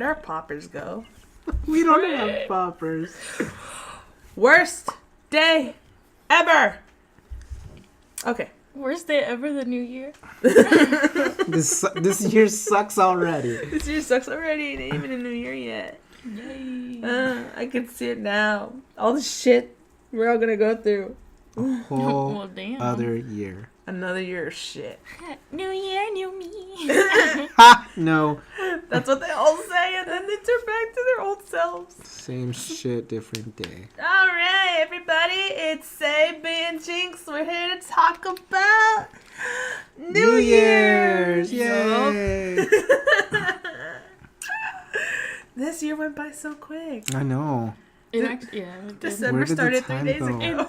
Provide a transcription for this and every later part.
Where'd our poppers go? We don't have poppers. Worst day ever. Okay. Worst day ever, the new year. This year sucks already. This year sucks already. It ain't even a new year yet. Yay. I can see it now. All the shit we're all gonna go through. A whole Well, damn. other year. Another year of shit. New year, new me. Ha! No. That's what they all say, and then they turn back to their old selves. Same shit, different day. All right, everybody, it's Sabe and Jinx. We're here to talk about New Year's. Yay! This year went by so quick. I know. It actually, yeah. It did. December Where did the started 3 time days go? ago.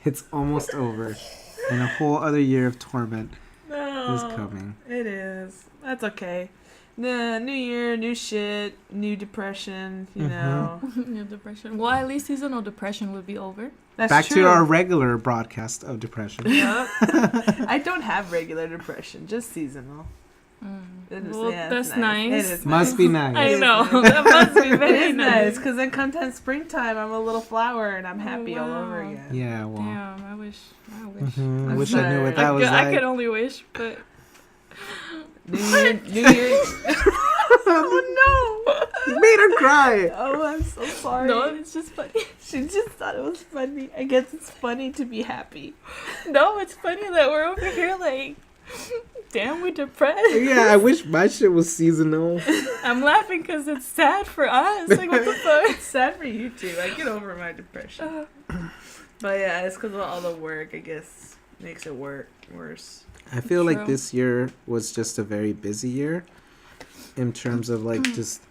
It's almost over. And a whole other year of torment No, is coming. It is. That's okay. Nah, new year, new shit, new depression, you know. New depression. Well, at least seasonal depression would be over. That's Back true. to our regular broadcast of depression. Yup. I don't have regular depression, just seasonal. It is, Well, yeah, it's that's nice. It is Must be nice. I It is know. nice. That must be It very is nice nice. because then comes springtime, I'm a little flower and I'm happy all over wow. again. Yeah, well. Damn, I wish. I I'm wish I knew what sorry. that was I like. could only wish, but New Year. Oh no! You made her cry. Oh, I'm so sorry. no, it's just funny. She just thought it was funny. I guess it's funny to be happy. No, it's funny that we're over here like, damn, we're depressed. Yeah, I wish my shit was seasonal. I'm laughing because it's sad for us. Like, what the fuck? It's sad for you too. I get over my depression. But yeah, it's because of all the work, I guess, makes it worse. I feel like True. this year was just a very busy year in terms of like just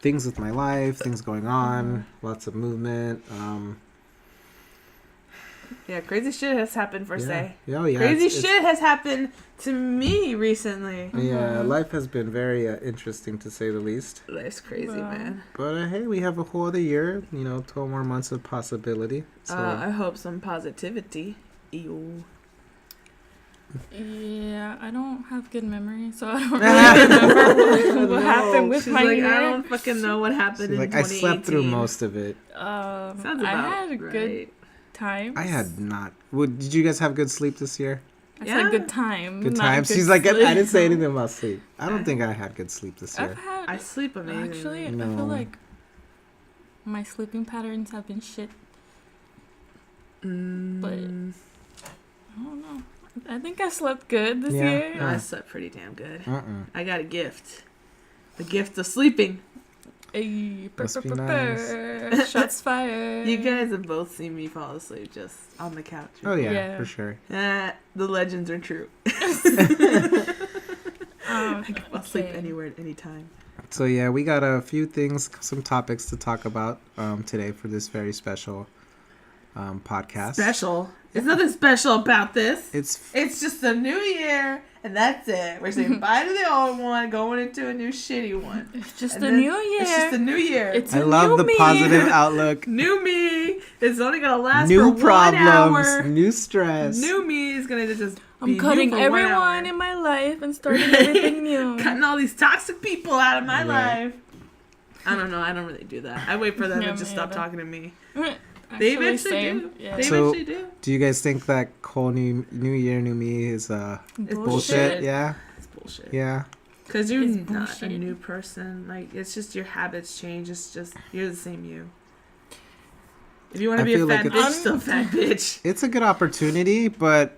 things with my life, things going on, lots of movement. Yeah, crazy shit has happened for say. Oh, yeah. Crazy it's- shit has happened to me recently. Yeah, life has been very interesting to say the least. Life's crazy, Wow. man. But hey, we have a whole other year, 12 more months of possibility. So I hope some positivity. Ew. Yeah, I don't have good memory, so I don't really remember what happened with She's my like, year. I don't fucking know what happened she's in like, I slept through 2018. most of it. Sounds I about had a good right. time. I had not. Did you guys have good sleep this year? I Yeah. said good time. Good not times. good She's like, I sleep. didn't say anything about sleep. I don't think I had good sleep this year. I've had. I sleep amazingly. Actually, I No. feel like my sleeping patterns have been shit. But I don't know. I think I slept good this Yeah. year. No, I slept pretty damn good. Uh-uh. I got a gift. The gift of sleeping. Ay, Must be nice. Shots fired. You guys have both seen me fall asleep just on the couch. Oh yeah, Yeah. for sure. The legends are true. I'll sleep okay. anywhere at any time. So yeah, we got a few things, some topics to talk about today for this very special podcast. Special. There's nothing special about this. It's just a new year, and that's it. We're saying bye to the old one, going into a new shitty one. It's just And a then new year. It's just a new year. It's I a love new the me. positive outlook. New me. It's only gonna last New for 1 hour. problems, new stress. New me is gonna just be I'm new cutting for 1 hour. everyone in my life and starting everything new. Cutting all these toxic people out of my Right. life. I don't know. I don't really do that. I wait for them Yeah, to just me stop either. talking to me. Actually, They eventually same. do. Yeah. They So- eventually do. Do you guys think that whole new year, new me is It's bullshit? Yeah, It's bullshit. yeah. Because you're It's not a bullshit. new person. Like, it's just your habits change. It's just, you're the same you. If you want I to be a feel like fat it's- bitch, still fat bitch. It's a good opportunity, but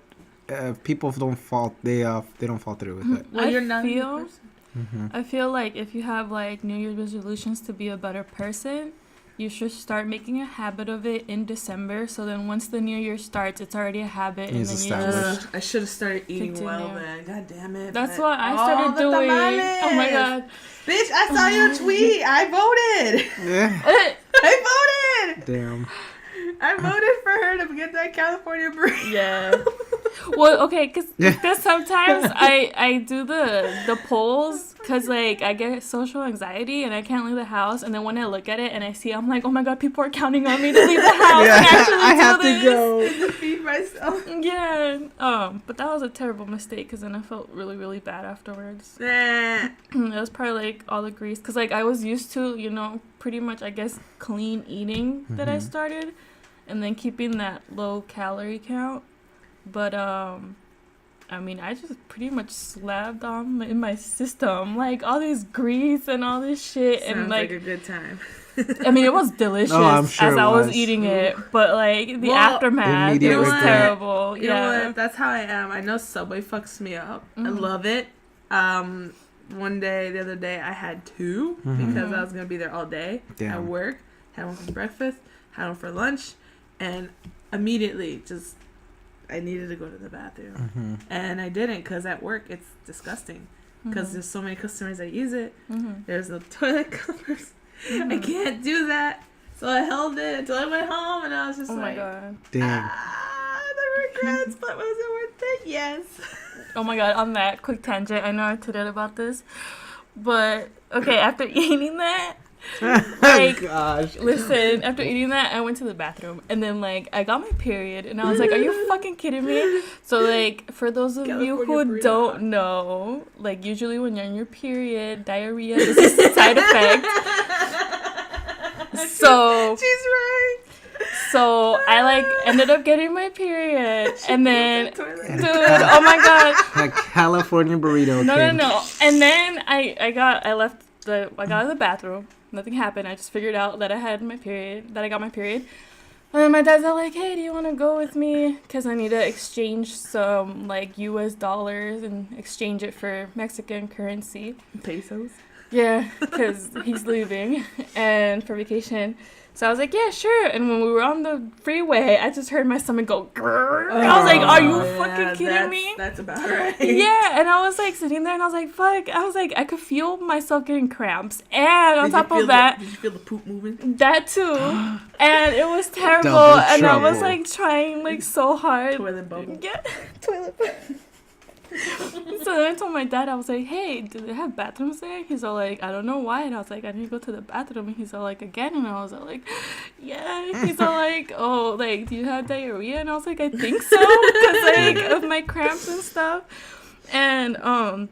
people don't fall. They don't fall through with it. Well, I you're not a new feel- person. I feel like if you have like New Year's resolutions to be a better person, you should start making a habit of it in December. So then once the New Year starts, it's already a habit, and It's then established. you just I should have started eating well, Continue. man. God damn it. That's but- what I Oh, started the doing. tamales. Oh my god. Bitch, I saw your tweet. I voted. Yeah. I voted. Damn. I voted for her to get that California burrito. Yeah. Well, okay, because sometimes I do the polls because like I get social anxiety and I can't leave the house, and then when I look at it and I see, I'm like, oh my god, people are counting on me to leave the house and actually I have do to this. go. Defeat my myself. Yeah. But that was a terrible mistake because then I felt really, really bad afterwards. Nah. It was probably like all the grease because like I was used to, you know, pretty much I guess clean eating that I started, and then keeping that low calorie count. But I mean, I just pretty much slapped on in my system like all this grease and all this shit. Sounds and like a good time. I mean, it was delicious I'm sure as it I was was. eating it, but like the Well, aftermath, it immediate was regret. terrible. You know Yeah. what? That's how I am. I know Subway fucks me up. I Mhm. love it. The other day, I had two because I was gonna be there all day at Damn. work. Had one for breakfast, had one for lunch, and immediately just I needed to go to the bathroom, and I didn't because at work it's disgusting because there's so many customers that use it. There's no toilet covers. I can't do that, so I held it until I went home, and I was just Oh my like, god. Dang. the regrets, but was it worth it? Yes. Oh my god, on that quick tangent, I know I told about this, but okay, after eating that, like, Gosh. listen, after eating that, I went to the bathroom, and then, like, I got my period, and I was like, are you fucking kidding me? So, like, for those of you California who burrito. don't know, like, usually when you're in your period, diarrhea is a side effect. So, She's right. so I, like, ended up getting my period, and then, Toilet. And dude, oh my god. A California burrito. No, came. And then I got out of the bathroom. Nothing happened. I just figured out that I got my period. And then my dad's all like, hey, do you want to go with me? Because I need to exchange some, like, US dollars and exchange it for Mexican currency. Pesos. Yeah, because he's leaving and for vacation. So I was like, yeah, sure. And when we were on the freeway, I just heard my stomach go, grrr. I was like, are you fucking kidding me? That's about right. Yeah, and I was like sitting there and I was like, fuck. I was like, I could feel myself getting cramps. And on top of that, Did you feel the poop moving? that too. And it was terrible. Double And I was trouble. like trying like so hard. Toilet bubble. Yeah, toilet bowl. So then I told my dad, I was like, hey, do they have bathrooms there? He's all like, I don't know why. And I was like, I need to go to the bathroom. And he's all like, again? And I was all like, yeah. He's all like, oh, like, do you have diarrhea? And I was like, I think so. Because, like, of my cramps and stuff. And,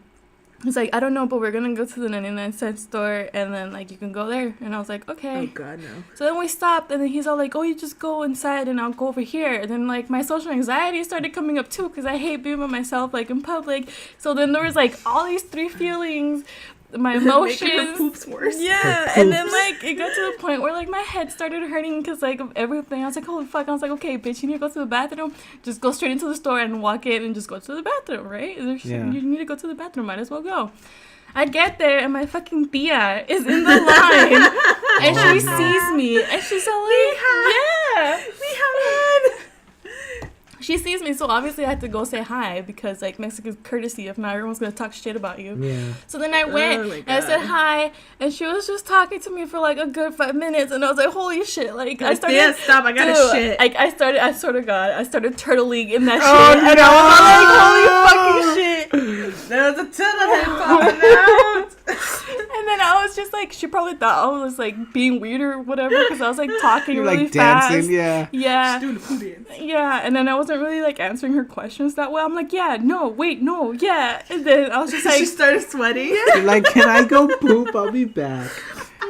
he's like, I don't know, but we're going to go to the 99-cent store. And then, like, you can go there. And I was like, okay. Oh God, no. So then we stopped, and then he's all like, oh, you just go inside, and I'll go over here. And then, like, my social anxiety started coming up, too, because I hate being by myself, like, in public. So then there was, like, all these three feelings, my Making her emotions. poops worse. Yeah, and then, like, it got to the point where, like, my head started hurting because, like, of everything. I was like, holy fuck. I was like, okay, bitch, you need to go to the bathroom. Just go straight into the store and walk in and just go to the bathroom, right? Yeah. You need to go to the bathroom. Might as well go. I get there and my fucking Tia is in the line and she sees me and she's all like, yeah. She sees me, so obviously I had to go say hi because, like, Mexican courtesy, if not, everyone's gonna talk shit about you. Yeah. So then I went Oh my and I said God. hi, and she was just talking to me for like a good 5 minutes, and I was like, holy shit! Like I started. Yeah, stop! I gotta Dude, shit. I swear to God, I started turtling in that Oh, shit, and I was like, holy fucking shit! There was a ton of him popping out. And then I was just like, she probably thought I was like being weird or whatever because I was like talking You're really like fast. dancing, yeah. Yeah. Doing the poo dance. Yeah, and then I wasn't really like answering her questions that well. I'm like, yeah, no, wait, no, yeah. And then I was just like, She started sweating. You're like, can I go poop? I'll be back.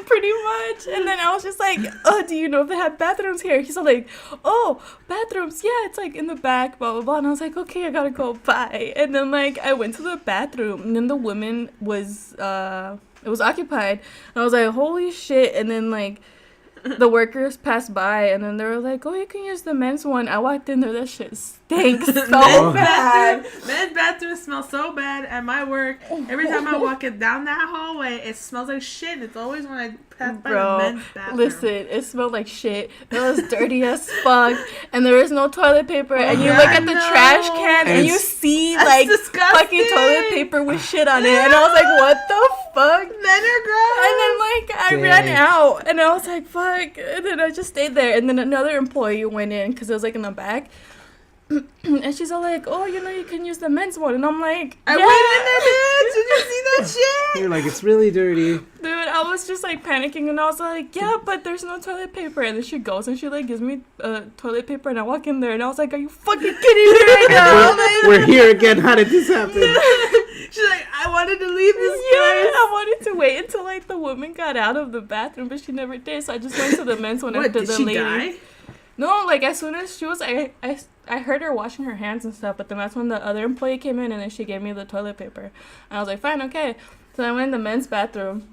pretty much. And then I was just like, oh, do you know if they have bathrooms here? He's all like, oh, bathrooms, yeah, it's like in the back, blah, blah, blah. And I was like, okay, I gotta go, bye. And then like I went to the bathroom, and then the woman was, it was occupied. And I was like, holy shit. And then like, the workers passed by, and then they were like, oh, you can use the men's one. I walked in there, that shit stinks so bad. Men's bathroom smells so bad at my work. Every time I walk it down that hallway, it smells like shit. It's always when I pass by Bro, the men's bathroom. listen, it smelled like shit. It was dirty as fuck, and there was no toilet paper. And you yeah, look at the no. trash can, and And you it's- see That's like disgusting. fucking toilet paper with shit on it. And I was like, what the fuck? Men are gross. And then like I ran Dang. out, and I was like, fuck. And then I just stayed there. And then another employee went in because it was like in the back. And she's all like, oh, you can use the men's one. And I'm like, I yeah. went in there, bitch. Did you see that shit? You're like, it's really dirty. Dude, I was just like panicking, and I was like, yeah, but there's no toilet paper. And then she goes and she like gives me toilet paper, and I walk in there and I was like, are you fucking kidding me right now? We're here again. How did this happen? She's like, I wanted to leave this place. I wanted to wait until like the woman got out of the bathroom, but she never did. So I just went to the men's one What, after did the she lady. die? No, like as soon as she was, I heard her washing her hands and stuff. But then that's when the other employee came in, and then she gave me the toilet paper. And I was like, fine, okay. So I went in the men's bathroom.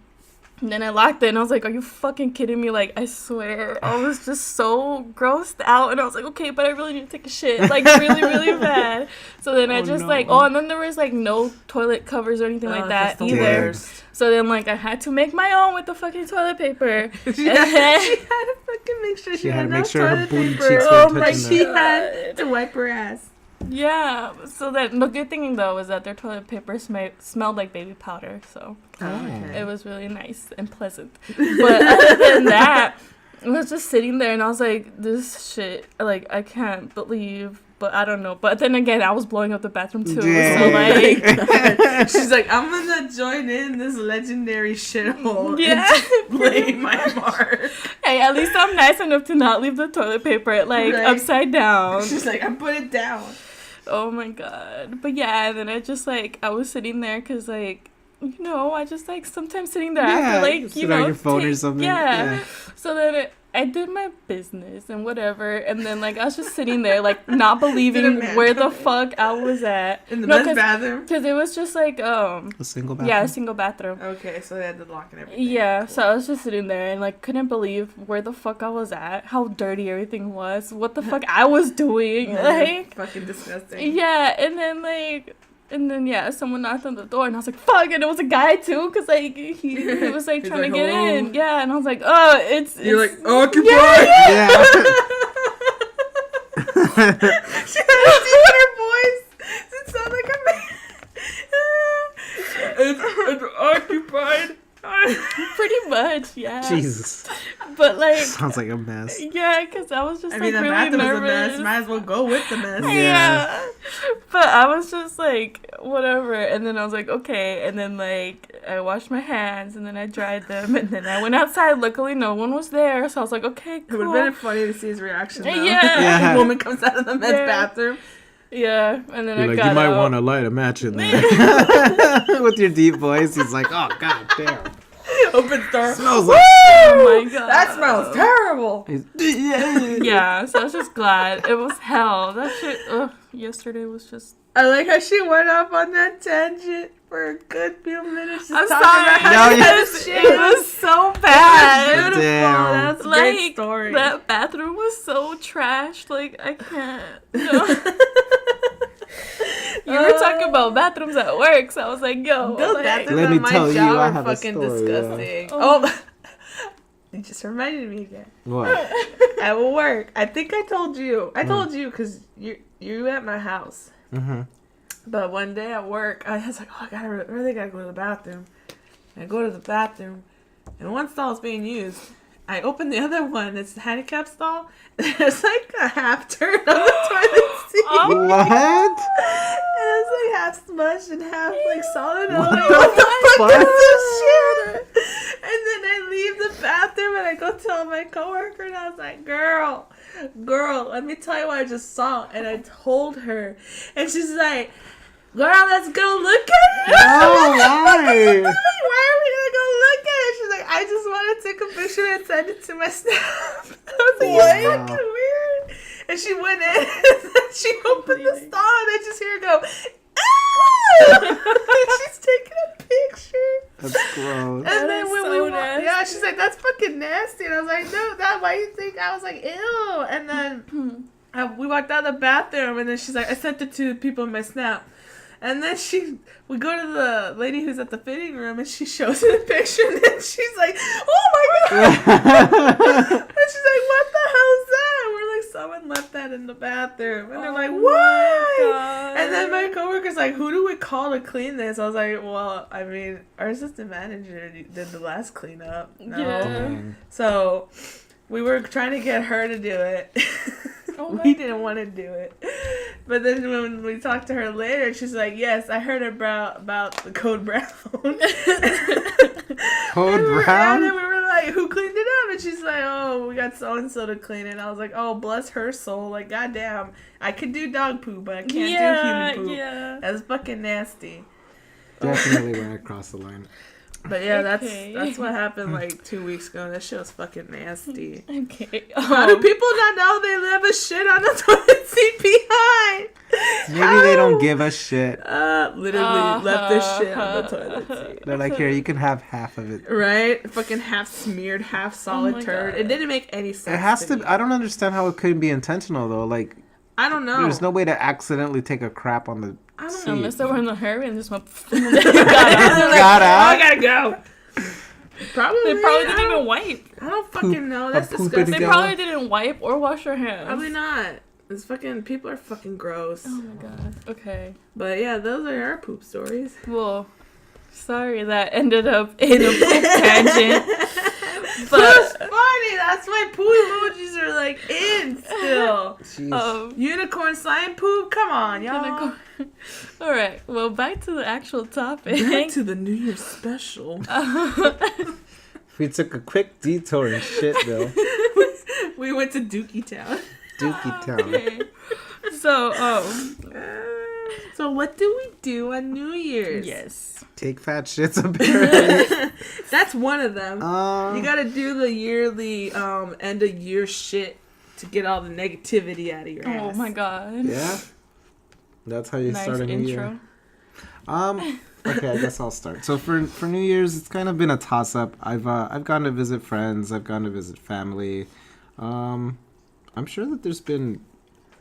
And then I locked it, and I was like, are you fucking kidding me? Like, I swear, I was just so grossed out. And I was like, okay, but I really need to take a shit. Like, really, really bad. So then I just, and then there was, like, no toilet covers or anything like that that's the either. worst. So then, like, I had to make my own with the fucking toilet paper. She had to fucking make sure she had had to make enough sure her toilet booty paper. cheeks Oh weren't my touching She that. had to wipe her ass. Yeah, so that the good thing though is that their toilet paper smelled like baby powder, so it was really nice and pleasant. But other than that, I was just sitting there and I was like, this shit, like I can't believe, but I don't know. But then again, I was blowing up the bathroom too, so like, She's like, I'm gonna join in this legendary shithole. yeah, And blame my mark. Hey, at least I'm nice enough to not leave the toilet paper like Right. upside down. She's like, I put it down. Oh my god. But yeah, and then I just like, I was sitting there because like, I just like sometimes sitting there after like, sit on your phone or something. Yeah. So then I did my business and whatever, and then like I was just sitting there like not believing Did a man where the come in? fuck I was at. In the men's bathroom? Because it was just like, A single bathroom? yeah, a single bathroom. Okay, so they had the lock and everything. Yeah, Cool. so I was just sitting there and like couldn't believe where the fuck I was at, how dirty everything was, what the fuck I was doing, like fucking disgusting. yeah, and then yeah, someone knocked on the door and I was like, fuck, and it was a guy too, cause like he was like He's trying like, to get "Hello?" in, yeah, and I was like, oh, You're it's like, occupied! Yeah. She had a deeper voice. It sounded like a man. It's occupied. pretty much, yeah. Jesus. But like, Sounds like a mess. yeah, cause I was just I like mean, the really bathroom nervous. is a mess. Might as well go with the mess. Yeah. But I was just like, whatever. And then I was like, okay. And then like I washed my hands and then I dried them and then I went outside. Luckily no one was there. So I was like, okay, It cool. would have been funny to see his reaction though. Yeah. The woman comes out of the men's Yeah. bathroom. Yeah. And then You're I like, got you might out. want to light a match in there. With your deep voice, he's like, oh, god damn. Open door. Smells like... Oh my god. That smells terrible. Yeah, so I was just glad. It was hell. That shit, yesterday was just... I like how she went off on that tangent for a good few minutes. Just I'm talking sorry. about how No, she had a It shit. was so bad. Beautiful. Damn. That's a great Like, story. that bathroom was so trashed. Like, I can't. No. You were talking about bathrooms at work, so I was like, yo. Those like, bathrooms Let at me my tell you, job I are have a fucking story, disgusting. yeah. Oh, you just reminded me again. What? At work, I think I told you. I told you because you at my house. Mm-hmm. But one day at work, I was like, oh, I really gotta go to the bathroom. And I go to the bathroom, and one stall is being used. I open the other one. It's the handicap stall. There's like a half turn on the toilet seat. Oh. What? And it's like half smushed and half like solid. And I'm What like, the what the fuck fuck? is this shit? And then I leave the bathroom and I go tell my coworker and I was like, girl, let me tell you what I just saw. And I told her. And she's like, girl, let's go look at it. Oh, why? Why are we gonna go look at it? She's like, I just want to take a picture and send it to my staff. I was like, What? you're fucking weird. And she went in and she opened the stall and I just hear her go, ah! She's taking a picture. That's gross. And That then is when so we walked, nasty. yeah, she's like, that's fucking nasty. And I was like, no, that, why you think? I was like, ew. And then we walked out of the bathroom and then she's like, I sent it to people in my Snap. And then we go to the lady who's at the fitting room and she shows her the picture and then she's like, oh my God. And she's like, what the hell is that? And we're like, someone left that in the bathroom. And they're like, why? And then my coworker's like, who do we call to clean this? I was like, well, I mean, our assistant manager did the last cleanup. No. Yeah. Dang. So we were trying to get her to do it. Oh we didn't want to do it. But then when we talked to her later, she's like, yes, I heard about the Code Brown. Code And Brown? then we were like, who cleaned it up? And she's like, oh, we got so-and-so to clean it. And I was like, oh, bless her soul. Like, goddamn, I could do dog poop, but I can't do human poop. Yeah. That's fucking nasty. Definitely went across the line. But yeah, Okay. that's what happened like 2 weeks ago. That shit was fucking nasty. Okay. How do people not know they left a shit on the toilet seat behind? Maybe they don't give a shit. Literally left this shit on the toilet seat. They're like, here, you can have half of it. Right? Fucking half smeared, half solid my turd. God. It didn't make any sense. It has me. to. I don't understand how it couldn't be intentional though. Like, I don't know. there's no way to accidentally take a crap on the I don't seat. know. Unless they were in a hurry and just went. Got Oh, out. I gotta go. Probably. They probably didn't even wipe. I don't fucking know. That's A poop disgusting. They Go. probably didn't wipe or wash their hands. Probably not. It's fucking. People are fucking gross. Oh my god. Okay. But yeah, those are our poop stories. Well, sorry that ended up in a poop tangent. That's But funny. That's why poop emojis are like in still. Jeez. Unicorn slime poop. Come on, y'all. all right. Well, back to the actual topic. Back to the New Year's special. We took a quick detour in Shitville, We went to Dookie Town. Dookie Town. Okay. So, So what do we do on New Year's? yes. Take fat shits apparently. That's one of them. You gotta do the yearly end of year shit to get all the negativity out of your ass. Oh my god. Yeah. That's how you Nice start a new intro. year. Okay, I guess I'll start. So for New Year's, it's kind of been a toss up. I've gone to visit friends. I've gone to visit family. I'm sure that there's been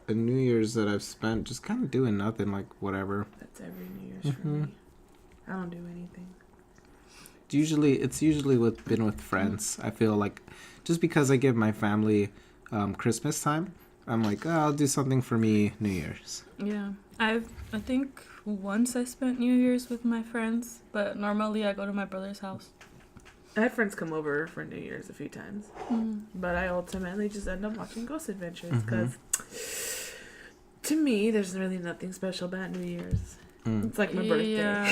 a New Year's that I've spent just kind of doing nothing, like whatever. That's every New Year's for me. I don't do anything. It's usually been with friends. I feel like just because I give my family Christmas time, I'm like, oh, I'll do something for me New Year's. Yeah. I think once I spent New Year's with my friends, but normally I go to my brother's house. I had friends come over for New Year's a few times, but I ultimately just end up watching Ghost Adventures because, to me, there's really nothing special about New Year's. It's like my birthday. Yeah.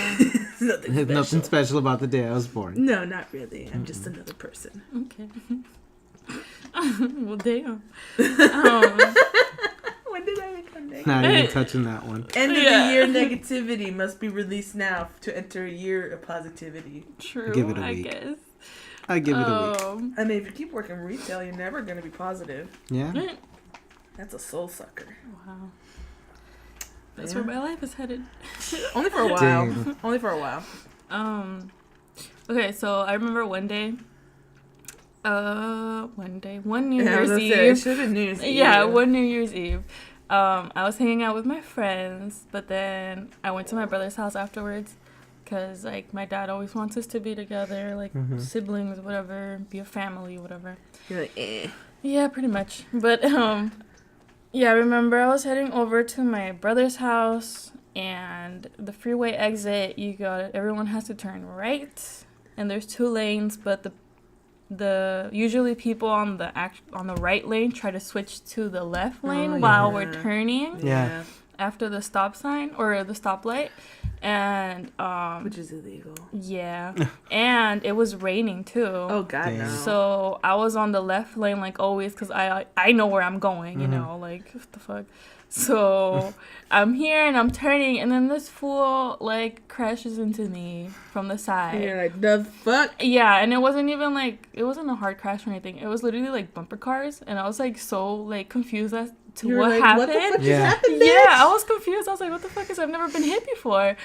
Nothing special. Nothing special about the day I was born. No, not really. I'm just another person. Okay. Well, damn. When did I become negative? Not even touching that one. End of Yeah. the year negativity must be released now to enter a year of positivity. True, Give it a I week. guess. I give it a week. I mean, if you keep working retail, you're never going to be positive. Yeah. That's a soul sucker. Wow. That's Yeah. where my life is headed. Only for a while. Dang. Only for a while. Okay, so I remember one New Yeah, I was Year's gonna Eve. say, it should have been New Year's Eve. Yeah, one New Year's Eve. I was hanging out with my friends, but then I went to my brother's house afterwards because, like, my dad always wants us to be together, like, siblings, whatever, be a family, whatever. You're like, eh. Yeah, pretty much. But, yeah, I remember I was heading over to my brother's house, and the freeway exit, everyone has to turn right, and there's 2 lanes, but the usually people on the right lane try to switch to the left lane while we're turning Yeah. after the stop sign or the stoplight, and Which is illegal. yeah, and it was raining too. Oh, God, Dang. no. So I was on the left lane like always because I know where I'm going, you know, like what the fuck. So I'm here and I'm turning, and then this fool like crashes into me from the side. And you're like, the fuck? Yeah, and it wasn't a hard crash or anything. It was literally like bumper cars, and I was like so like confused as to You're what like, happened. what the fuck Yeah. just happened, bitch? Yeah, I was confused. I was like, what the fuck is I've never been hit before.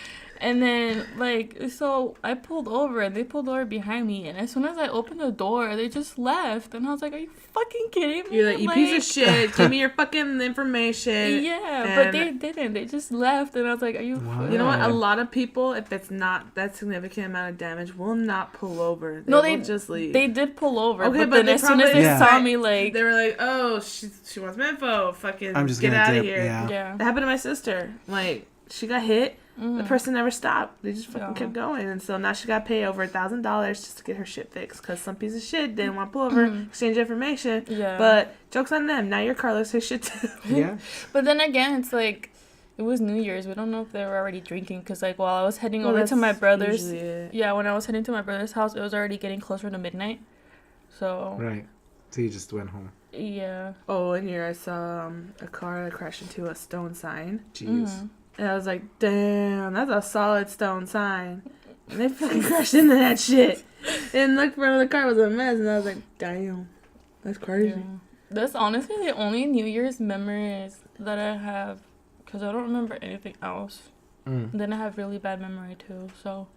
And then, like, so I pulled over, and they pulled over behind me, and as soon as I opened the door, they just left, and I was like, are you fucking kidding me? You're like, you piece of shit. Give me your fucking information. Yeah, but And- they didn't. They just left, and I was like, are you Wow. You know what? Yeah. A lot of people, if it's not that significant amount of damage, will not pull over. No, will just leave. They did pull over, Okay, but but then they as soon as probably- they Yeah. saw me, like, They were like, oh, she wants my info. Fucking I'm just get gonna out of dip, here. yeah. yeah. That happened to my sister. Like, she got hit. The person never stopped. They just fucking kept going. And so now she got to pay over $1,000 just to get her shit fixed because some piece of shit didn't want to pull over, exchange information. Yeah. But joke's on them. Now your car looks like shit too. Yeah. But then again, it's like, it was New Year's. We don't know if they were already drinking because, like, while I was heading over to my brother's, usually it. yeah, when I was heading to my brother's house, it was already getting closer to midnight. So, Right. So you just went home. yeah. Oh, and here I saw a car that crashed into a stone sign. Jeez. And I was like, damn, that's a solid stone sign. And they fucking crashed into that shit. And look, front of the car was a mess. And I was like, damn, that's crazy. Yeah. That's honestly the only New Year's memories that I have because I don't remember anything else. Mm. And then I have really bad memory too, so.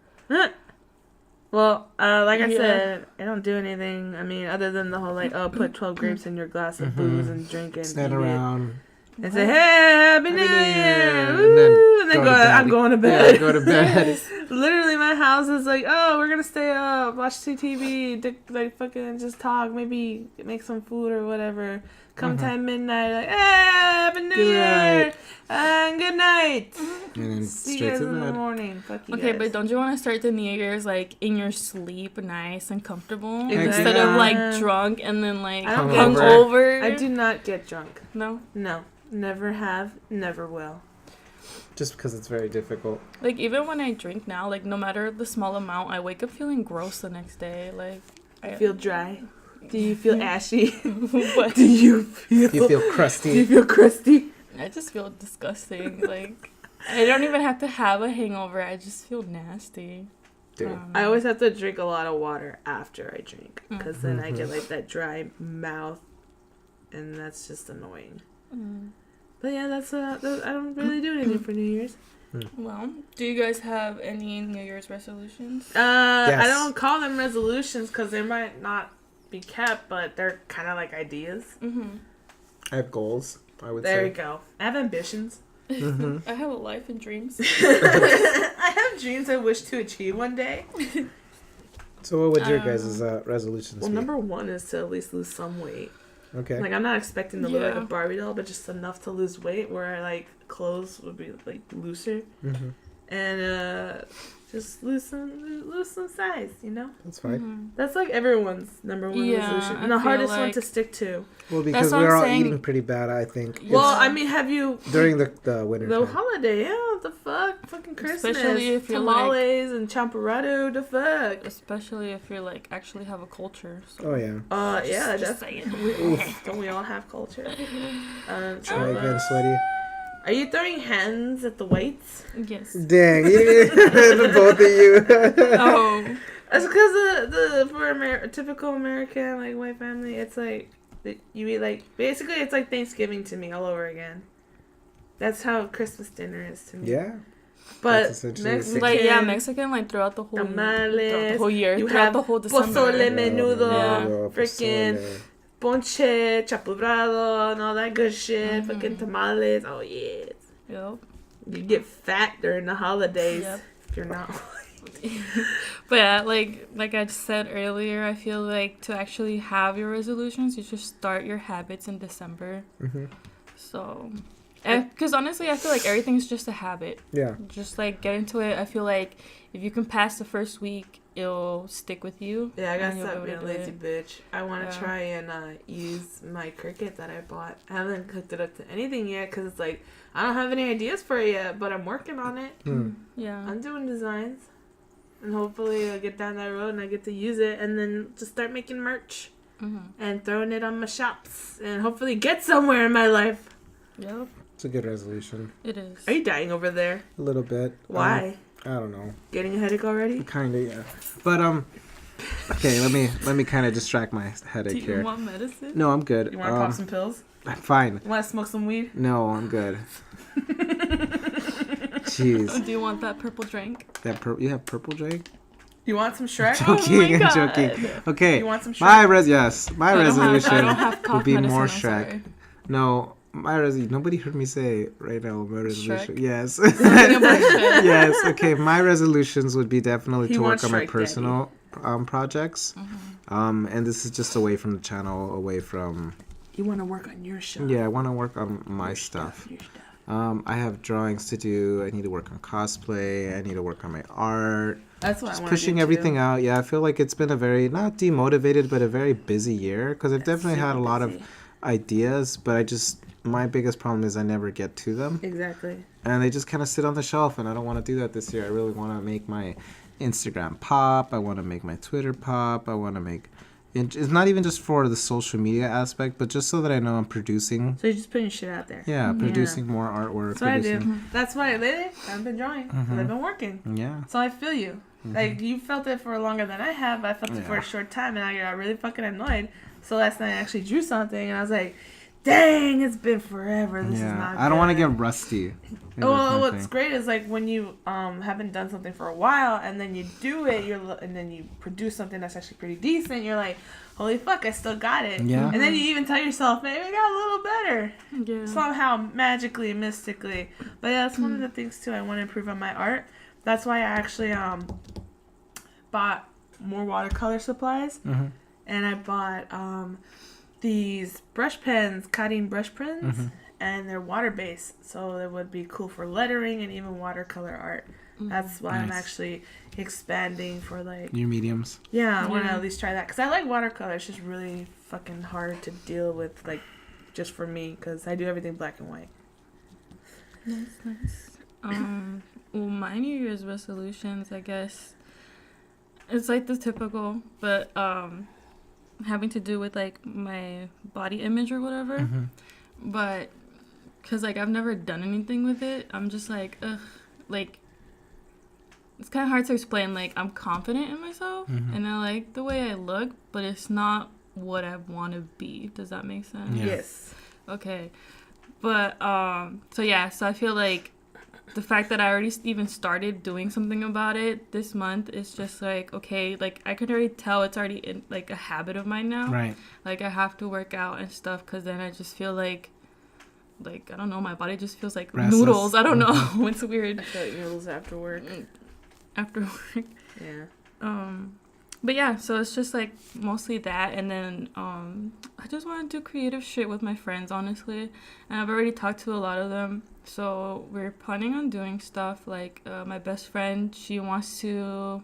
Well, like I Yeah. said, I don't do anything. I mean, other than the whole, like, oh, put 12 grapes in your glass of booze and drink it. Stand eat it. around. And say, hey, Happy New Year! And Woo! then And then go go, to bed. I'm going to Yeah, bed. go to bed. Literally, my house is like, oh, we're gonna stay up, watch TV, like fucking just talk, maybe make some food or whatever. Come time midnight, like, hey, Happy New Good Year, night. and good night. And then See you straight guys to in the bed. morning. Fuck you Okay, guys. but don't you want to start the New Year's, like, in your sleep, nice and comfortable? Exactly. Instead of, like, drunk and then, like, I don't get hungover? I do not get drunk. No? No, never have, never will. Just because it's very difficult. Like, even when I drink now, like, no matter the small amount, I wake up feeling gross the next day. Like, I feel dry. Do you feel ashy? what? Do you feel? You feel Do you crusty. feel crusty? I just feel disgusting. Like, I don't even have to have a hangover. I just feel nasty. Dude. I always have to drink a lot of water after I drink, because then I Mm-hmm. get like that dry mouth, and that's just annoying. Mm. But yeah, that's I don't really do anything for New Year's. Well, do you guys have any New Year's resolutions? I don't call them resolutions because they might not be kept, but they're kind of like ideas. Mm-hmm. I have goals, I would There say. you go. I have ambitions. I have a life and dreams. I have dreams I wish to achieve one day. So what would your guys' resolutions Well, be? number one is to at least lose some weight. Okay. Like, I'm not expecting to look like Yeah. a Barbie doll, but just enough to lose weight where, like, clothes would be, like, looser. Mm-hmm. And, just lose some size, you know? That's fine. Mhm. That's, like, everyone's number one Yeah, resolution. I And the feel hardest one like- to stick to. Well, because what we're I'm all saying. eating pretty bad, I think. Yeah. Well, It's I mean, have you... during the winter The time. holiday, yeah, what the fuck? Fucking Christmas. Especially if you're, like- tamales and champurrado, the fuck? Especially if you like actually have a culture. So. Oh, yeah. Yeah, just definitely. saying. Don't we all have culture? Try again, sweaty. Are you throwing hands at the weights? Yes. Dang, the both of you. Oh. That's because for a typical American like white family, it's like you eat like basically it's like Thanksgiving to me all over again. That's how Christmas dinner is to me. Yeah. but That's essentially Mexican, Like yeah, Mexican like throughout the whole tamales, year, you throughout have the whole December. pozole menudo, Yeah. freaking ponche, chapurrado, and all that good shit. Fucking tamales. Oh yeah, Yep. you get fat during the holidays Yep. if you're not. But yeah, like I said earlier, I feel like to actually have your resolutions, you should start your habits in December. Mm-hmm. So, because honestly, I feel like everything's just a habit. Yeah. Just like get into it. I feel like if you can pass the first week, it'll stick with you. Yeah, I gotta and you'll stop be being a able to do lazy it. bitch. I want to Yeah. try and use my Cricut that I bought. I haven't hooked it up to anything yet because it's like I don't have any ideas for it yet, but I'm working on it. Yeah. I'm doing designs, and hopefully I'll get down that road and I get to use it, and then just start making merch and throwing it on my shops, and hopefully get somewhere in my life. Yep. It's a good resolution. It is. Are you dying over there? A little bit. Why? I don't know. Getting a headache already? Kinda, yeah. But okay, let me kind of distract my Do headache you here. want medicine? No, I'm good. You want to pop some pills? I'm fine. You want to smoke some weed? No, I'm good. Jeez, Do you want that purple drink? you have purple drink? You want some Shrek? Joking, my I'm joking. God. Okay, You want some Shrek? my I resolution don't have cough would be medicine, more I'm Shrek. sorry. No, nobody heard me say right now my resolution. Shrek? Yes. Something about Shrek. Yes, okay. My resolutions would be definitely He to wants work on my Shrek personal projects. And this is just away from the channel, away from You want to work on your show. yeah, I want to work on my stuff. Your stuff. I have drawings to do. I need to work on cosplay. I need to work on my art. That's what I Just want pushing everything out. Yeah, I feel like it's been a very, not demotivated, but a very busy year. Because I've definitely had a lot of ideas, but my biggest problem is I never get to them. Exactly. And they just kind of sit on the shelf, and I don't want to do that this year. I really want to make my Instagram pop. I want to make my Twitter pop. I want to make... It's not even just for the social media aspect, but just so that I know I'm producing. So you're just putting shit out there. Yeah, producing more artwork. That's what I do. That's why lately I haven't been drawing. Because I've been working. Yeah. So I feel you. Like, you felt it for longer than I have. I felt it for a short time, and I got really fucking annoyed. So last night I actually drew something, and I was like, dang, it's been forever. This is not I don't want to good. get rusty. Well, what's great is like when you haven't done something for a while and then you do it, and then you produce something that's actually pretty decent. You're like, holy fuck, I still got it. Yeah. And then you even tell yourself, maybe I got a little better. Yeah. Somehow, magically, mystically. But yeah, that's one of the things too. I want to improve on my art. That's why I actually bought more watercolor supplies, and I bought these brush pens, Karin brush pens. And they're water-based, so it would be cool for lettering and even watercolor art. That's why I'm actually expanding for, like... Your mediums. Yeah, I want to at least try that. Because I like watercolor. It's just really fucking hard to deal with, like, just for me. Because I do everything black and white. Nice. Well, my New Year's resolutions, I guess, it's, like, the typical, but, having to do with, like, my body image or whatever. But... because, like, I've never done anything with it. I'm just like, ugh. Like, it's kind of hard to explain. Like, I'm confident in myself. And I like the way I look. But it's not what I want to be. Does that make sense? Yeah. Yes. Okay. But, so, yeah. So, I feel like the fact that I already even started doing something about it this month is just like, okay. Like, I could already tell it's already, in, like, a habit of mine now. Right. Like, I have to work out and stuff. Because then I just feel like, I don't know, my body just feels like Restless. noodles. I don't know. It's weird. I feel like noodles after work. After work. Yeah. But yeah, so it's just like mostly that, and then I just want to do creative shit with my friends, honestly. And I've already talked to a lot of them. So we're planning on doing stuff like my best friend, she wants to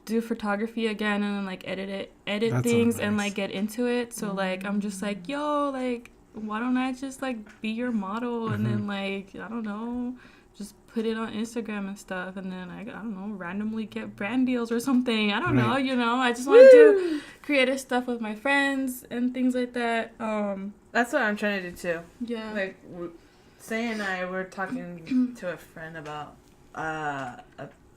do photography again and then like edit That things sounds and nice. like get into it. So like I'm just like, yo, like why don't I just like be your model and then like I don't know, just put it on Instagram and stuff, and then I don't know, randomly get brand deals or something. I don't know, Right. you know. I just want to do creative stuff with my friends and things like that. That's what I'm trying to do, too. Yeah. Like, Say and I were talking to a friend about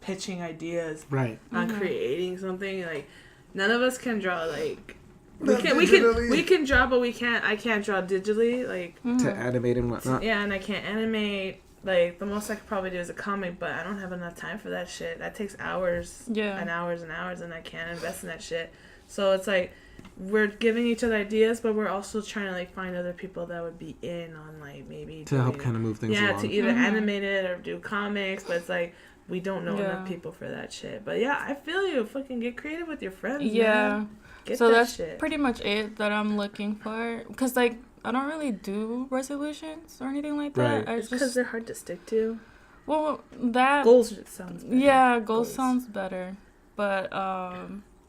pitching ideas Right. on creating something. Like, none of us can draw, like... Not We digitally. can draw, but I can't draw digitally. Like, To animate and whatnot. yeah, and I can't animate. Like, the most I could probably do is a comic, but I don't have enough time for that shit. That takes hours Yeah. and hours and hours, and I can't invest in that shit. So it's like, we're giving each other ideas, but we're also trying to, like, find other people that would be in on, like, maybe... To help doing- kind of move things yeah, along. to either animate it or do comics, but it's like, we don't know enough Yeah. people for that shit. But yeah, I feel you. Fucking get creative with your friends, Yeah. man. Get So that that's shit. pretty much it that I'm looking for. Because, like, I don't really do resolutions or anything like that. Right. I It's because just... they're hard to stick to. Well, that... Goals sounds better. Yeah, goals sounds better. But,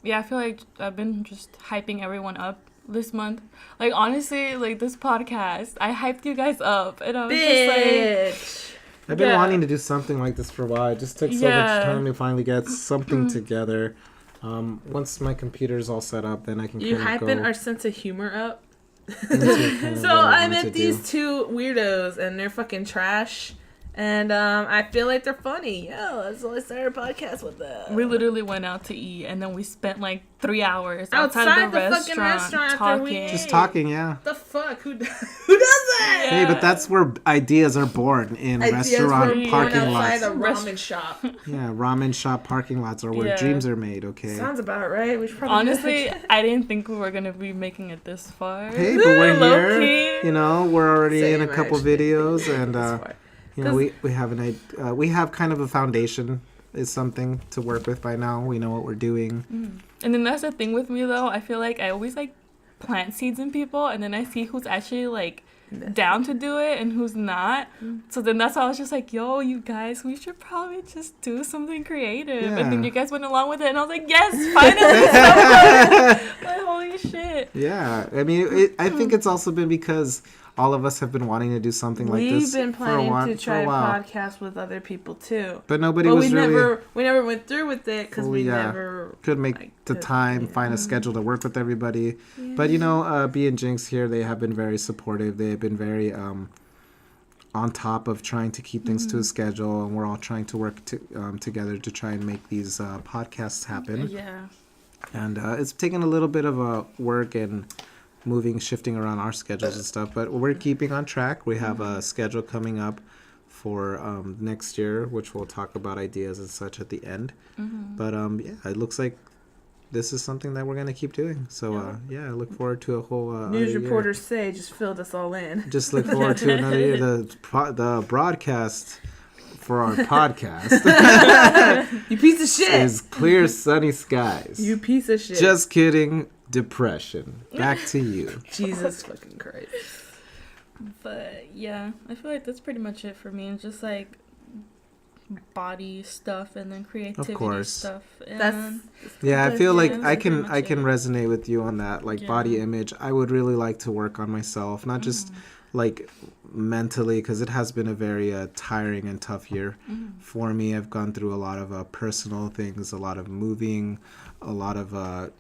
yeah, I feel like I've been just hyping everyone up this month. Like, honestly, like, this podcast, I hyped you guys up. And I was just like... Bitch. I've been Yeah. wanting to do something like this for a while. It just took so Yeah. much time to finally get something together. Once my computer's all set up, then I can You kind of hyping go our sense of humor up? into kind of So what I I want to met do. these two weirdos, and they're fucking trash. And I feel like they're funny. Yo, so I started a podcast with them. We literally went out to eat, and then we spent, like, 3 hours Outside outside of the, the fucking restaurant after we talking. ate. Just talking, yeah. The fuck? Who does that? Hey, but that's where ideas are born, in Ideas restaurant were born parking outside lots. a ramen shop. Yeah, ramen shop parking lots are where Yeah. dreams are made, okay? Sounds about right. We should probably Honestly, I didn't think we were going to be making it this far. Hey, but we're here. Low-key. You know, we're already Same, in a couple actually. videos, and That's fine. you know, we have we have kind of a foundation. Is something to work with by now. We know what we're doing. And then that's the thing with me, though. I feel like I always, like, plant seeds in people, and then I see who's actually, like, down to do it and who's not. So then that's why I was just like, yo, you guys, we should probably just do something creative. Yeah. And then you guys went along with it, and I was like, yes, finally. Like, holy shit. Yeah, I mean, I think it's also been because all of us have been wanting to do something like this. We've been planning to try for a a while. podcast with other people too. But nobody But was really we never went through with it because we yeah. never could make like, the could- time, yeah. find a schedule to work with everybody. But you know, B and Jinx here, they have been very supportive. They have been very on top of trying to keep things to a schedule, and we're all trying to work together to try and make these podcasts happen. Yeah. And it's taken a little bit of work and shifting around our schedules and stuff, but we're keeping on track. We have a schedule coming up for next year, which we'll talk about ideas and such at the end. But yeah, it looks like this is something that we're going to keep doing. So yeah, I look forward to a whole News other reporters say just filled us all in. year. Just look forward to another year. The broadcast for our podcast You piece of shit. is clear sunny skies. You piece of shit. Just kidding. Depression. Back to you. Jesus fucking Christ. But yeah, I feel like that's pretty much it for me. And just like body stuff and then creativity course. stuff. And That's Yeah, I feel like Yeah, I that's can pretty much it. resonate with you on that, like Yeah. body image. I would really like to work on myself, not just like mentally, because it has been a very tiring and tough year for me. I've gone through a lot of personal things, a lot of moving, a lot of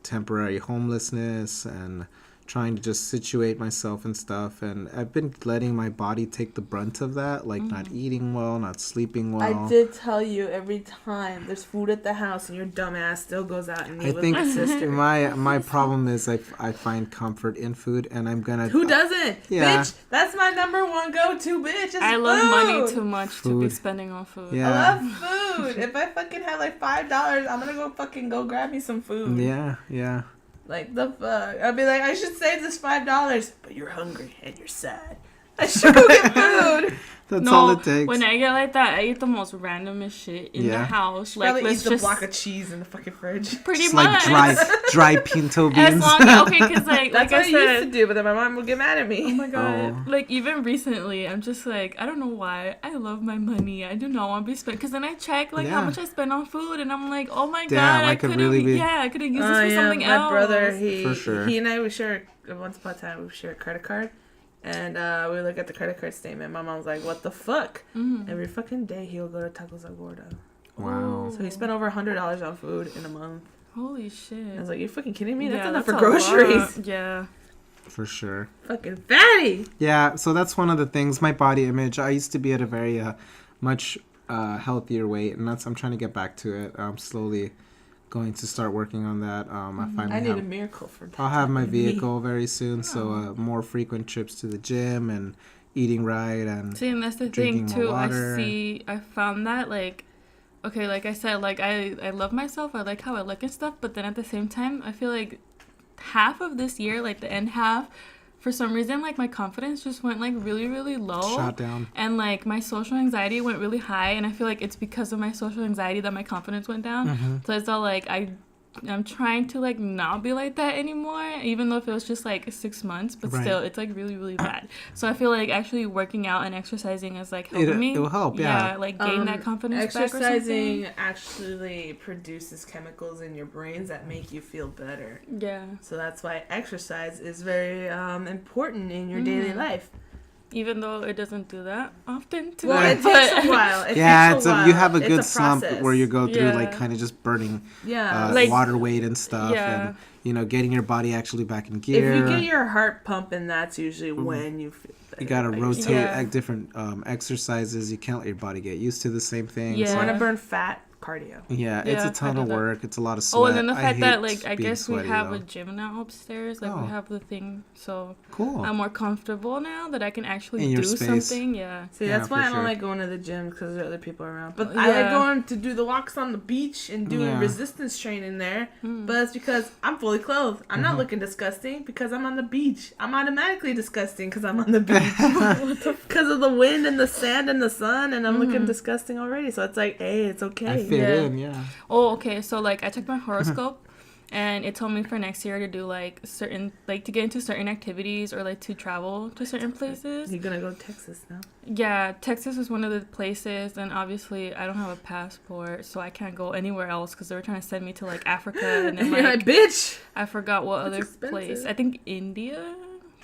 temporary homelessness, and trying to just situate myself and stuff. And I've been letting my body take the brunt of that, like not eating well, not sleeping well. I did tell you every time there's food at the house and your dumb ass still goes out and eat I with think my sister. my problem is I find comfort in food, and I'm gonna. Who doesn't? Yeah. Bitch, that's my number one go-to, bitch. Is I love food. money too much to be Food. spending on food. Yeah. I love food. If I fucking have like $5, I'm gonna go grab me some food. Yeah. Like the fuck? I'd be like, I should save this $5, but you're hungry and you're sad. I should go get food. That's No, all it takes. when I get like that, I eat the most randomest shit in the Yeah. house. Like, Probably let's eat the just block of cheese in the fucking fridge. pretty It's much. like dry pinto As beans. long okay, because like That's I what I used to said. do, but then my mom would get mad at me. Oh my god! Oh. Like even recently, I'm just like I don't know why I love my money. I do not want to be spent because then I check like how Yeah. much I spend on food, and I'm like, oh my Damn, god, I I could could really be- I could have used this Oh for yeah, something my else. brother, For sure. he and I would share once upon a time we share a credit card, and we look at the credit card statement. My mom's like, "What the fuck?" Every fucking day he'll go to Tacos El Gordo. Wow. So he spent over $100 on food in a month. Holy shit! I was like, "You fucking kidding me? That's Yeah, enough for a groceries." lot. Yeah. For sure. Fucking fatty. Yeah, so that's one of the things. My body image. I used to be at a very much healthier weight, and I'm trying to get back to it. I'm slowly going to start working on that. I finally I need have. a miracle for that. I'll have my Me. vehicle very soon, so more frequent trips to the gym and eating right and See, and that's the Drinking thing more too. water. I found that like, okay, like I said, like I love myself. I like how I look and stuff. But then at the same time, I feel like half of this year, like the end half, for some reason, like my confidence just went like really, really low. shot down. And like my social anxiety went really high, and I feel like it's because of my social anxiety that my confidence went down. So it's all like I'm trying to like not be like that anymore, even though if it was just like 6 months, but Right. still it's like really, really bad. So I feel like actually working out and exercising is like helping me. It will help, yeah. like gain that confidence back or Exercising something. actually produces chemicals in your brains that make you feel better. Yeah. So that's why exercise is very important in your daily life. Even though it doesn't do that often to Well, me. it takes a while. Yeah, takes a you while. have a It's good slump process. where you go through like Yeah. kind of just burning Yeah. Like- water weight and stuff, Yeah. and getting your body actually back in if gear. you get your heart pumping, that's usually when you feel better. You gotta Like, rotate Yeah. at different exercises. You can't let your body get used to the same things. Yeah. You want to burn fat? Cardio. Yeah, it's Yeah, a ton I of do that. work. It's a lot of sweat. Oh, and then the I fact hate that like I being guess we sweaty, have though. a gym now upstairs. Like Oh. we have the thing, so Cool. I'm more comfortable now that I can actually In your do space. something. Yeah. See, Yeah, that's for why I sure. don't like going to the gym because there are other people around. But I like Yeah. going to do the walks on the beach and doing Yeah. resistance training there. Hmm. But it's because I'm fully clothed. I'm Mm-hmm. not looking disgusting because I'm on the beach. I'm automatically disgusting because I'm on the beach. Because of the wind and the sand and the sun, and I'm looking disgusting already. So it's like, hey, it's okay. I fit Yeah. in, yeah. Oh, okay. So like I checked my horoscope, And it told me for next year to do like certain, like to get into certain activities or like to travel to certain places. You're gonna go to Texas now. Yeah, Texas was one of the places, and obviously I don't have a passport, so I can't go anywhere else because they were trying to send me to like Africa, and then You're like like, bitch. I forgot what That's other expensive. place. I think India,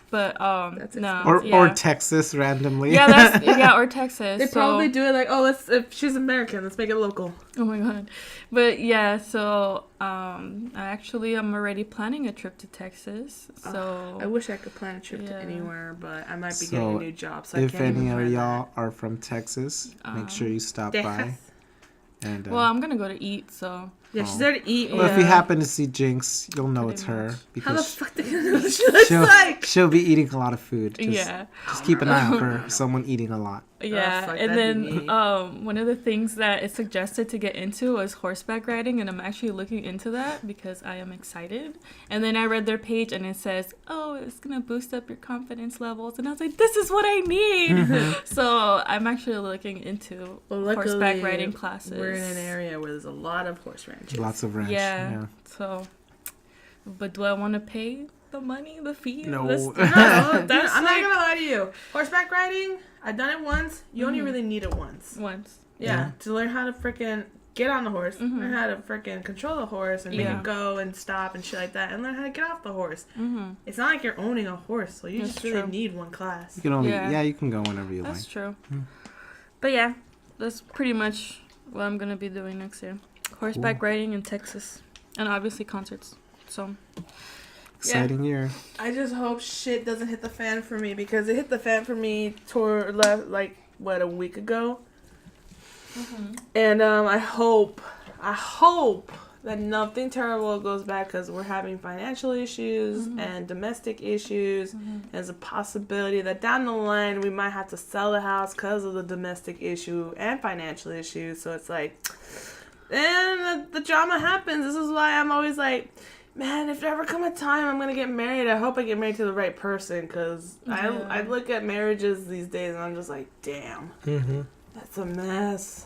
but That's no, expensive. Or yeah. Texas randomly. Yeah, that's or Texas. They so- probably do it like, oh, let's. If she's American, let's make it local. Oh my god. But yeah, so I'm already planning a trip to Texas. So I wish I could plan a trip to Yeah. anywhere, but I might be So, getting a new job, so I If can't even any of plan y'all are from Texas, make sure you stop that. by. Texas. And well, I'm gonna go to eat, so Yeah, she's Oh. there to eat. well, if you Yeah. happen to see Jinx, you'll know Pretty it's her much. How the because fuck do you know what she looks she'll, like? she'll be eating a lot of food. Just, yeah. just keep an eye out for someone eating a lot. Yeah, fuck, and that'd be then me. one of the things that is suggested to get into was horseback riding, and I'm actually looking into that because I am excited. And then I read their page, and it says, "Oh, it's gonna boost up your confidence levels," and I was like, "This is what I need." So I'm actually looking into Well, luckily, horseback riding classes. we're in an area where there's a lot of horse ranches. Lots of ranch. Yeah. So, but do I want to pay the money, the fee? No. No, That's I'm not like- gonna lie to you. Horseback riding, I've done it once. You only really need it once. Once. Yeah, to learn how to freaking get on the horse, Mhm. learn how to freaking control the horse and make Yeah. it go and stop and shit like that, and learn how to get off the horse. Mm-hmm. It's not like you're owning a horse, so you That's just really true. need one class. You can only Yeah. you can go whenever you That's like. true. Hmm. But yeah, that's pretty much what I'm gonna be doing next year. Horseback riding in Texas, and obviously concerts. So Exciting year. I just hope shit doesn't hit the fan for me because it hit the fan for me a week ago, and I hope that nothing terrible goes back because we're having financial issues and domestic issues. There's a possibility that down the line we might have to sell the house because of the domestic issue and financial issues. So it's like, and the drama happens. This is why I'm always like, man, if there ever come a time I'm gonna get married, I hope I get married to the right person because I look at marriages these days and I'm just like, damn, that's a mess.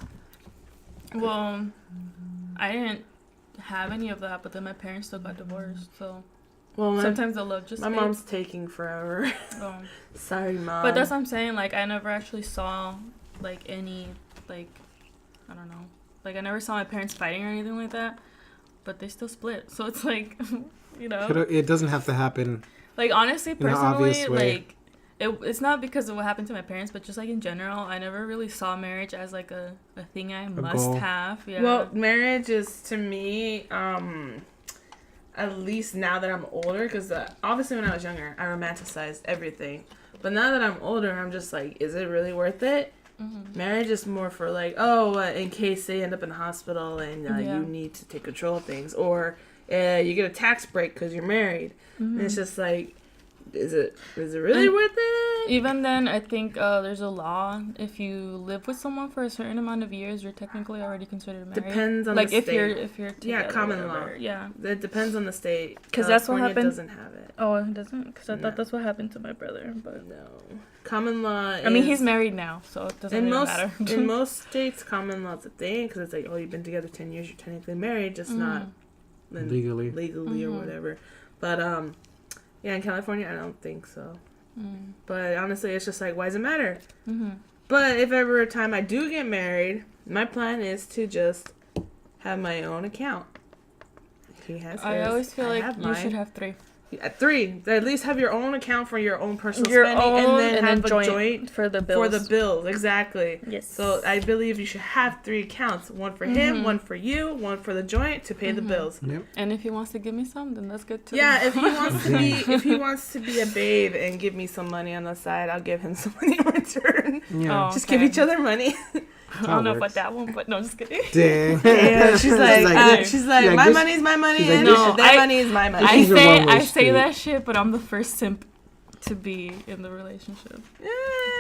well, I didn't have any of that, but then my parents still got divorced. So Well, sometimes the love just my fades. mom's taking forever. Sorry, mom. But that's what I'm saying. Like, I never actually saw, like, any, like, I don't know. Like, I never saw my parents fighting or anything like that. But they still split. So it's like, you know. It doesn't have to happen. Like, honestly, In an obvious personally, way. like, it's not because of what happened to my parents, but just, like, in general, I never really saw marriage as, like, a thing I must goal. have. Yeah. Well, marriage is to me, at least now that I'm older, because obviously when I was younger, I romanticized everything. But now that I'm older, I'm just like, is it really worth it? Marriage is more for like, in case they end up in the hospital and Yeah. you need to take control of things, or you get a tax break because you're married. And it's just like, is it really And worth it? even then, I think there's a law. If you live with someone for a certain amount of years, you're technically already considered married. Depends on like the if state. you're together, Yeah, common law. whatever. Yeah. It depends on the state. 'Cause that's what California happened- doesn't have it. Oh, it doesn't? Because I No. thought that's what happened to my brother. But No. Common law I mean, is- he's married now, so it doesn't in really most matter. in most states, common law is a thing because it's like, oh, you've been together 10 years, you're technically married, just not Legally. or whatever. But yeah, in California, I don't think so. But honestly, it's just like, why does it matter? But if ever a time I do get married, my plan is to just have my own account. He has. I his, always feel I like have you mine. should have 3. At 3, at least have your own account for your own personal Your spending, own, and then have a joint, joint for the for bills. the bills. Exactly. Yes. So I believe you should have 3 accounts: one for him, one for you, one for the joint to pay the bills. Yep. And if he wants to give me some, then that's good too. Yeah, if he wants to be a babe and give me some money on the side, I'll give him some money in return. Yeah. Oh. Just give Okay. each other money. I don't know works. about that one, but no, just kidding. Dang. Yeah, she's like, yeah, my just- money's my money, she's like, and no, their money is my money. I She's a say one-way I say street. that shit, but I'm the first simp to be in the relationship. Yeah.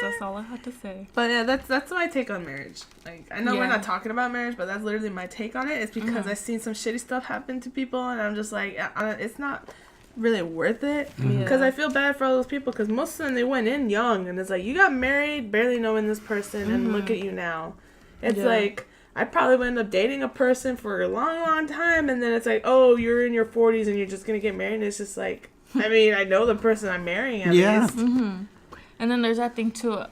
That's all I have to say. But yeah, that's my take on marriage. Like, I know we're Yeah. not talking about marriage, but that's literally my take on it. It's because I've seen some shitty stuff happen to people, and I'm just like, it's not really worth it. Because Yeah. I feel bad for all those people, because most of them, they went in young, and it's like, you got married barely knowing this person, and look at you now. It's Yeah. like, I probably would end up dating a person for a long, long time, and then it's like, oh, you're in your 40s and you're just gonna get married. And it's just like, I mean, I know the person I'm marrying at least. And then there's that thing too.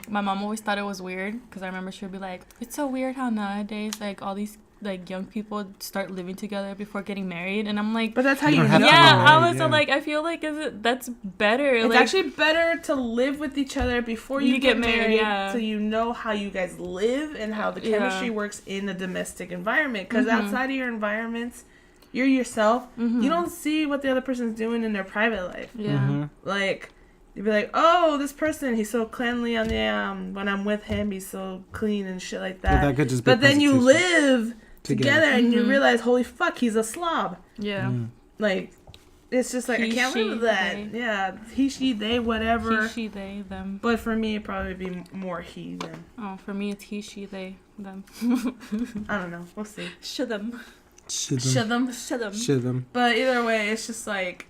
My mom always thought it was weird because I remember she'd be like, "It's so weird how nowadays like all these like young people start living together before getting married," and I'm like, But that's how you don't have know. to yeah, get I married, was yeah. like, I feel like that's better. It's like, actually better to live with each other before you You get get married, married, yeah. so you know how you guys live and how the Yeah. chemistry works in a domestic environment. Because outside of your environments, you're yourself. You don't see what the other person's doing in their private life. yeah. Like, you'd be like, oh, this person, he's so cleanly on the when I'm with him, he's so clean and shit like that. But that could just be But then you presentation. live together and you realize, holy fuck, he's a slob. Yeah. Like, it's just like, I He, can't she, live with that. they. Yeah, he, she, they, whatever. He, she, they, them. But for me, it'd probably be more he than. Oh, for me, it's he, she, they, them. I don't know. We'll see. Should them. Should Should them. them. Should them. Should them. But either way, it's just like,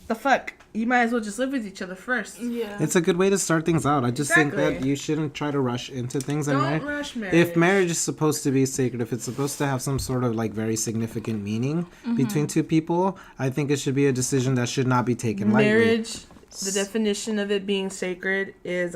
the fuck? You might as well just live with each other first. Yeah. It's a good way to start things out. I just think that Exactly. you shouldn't try to rush into things. And Don't rush marriage. if marriage is supposed to be sacred, if it's supposed to have some sort of like very significant meaning between two people, I think it should be a decision that should not be taken lightly. Marriage, the definition of it being sacred is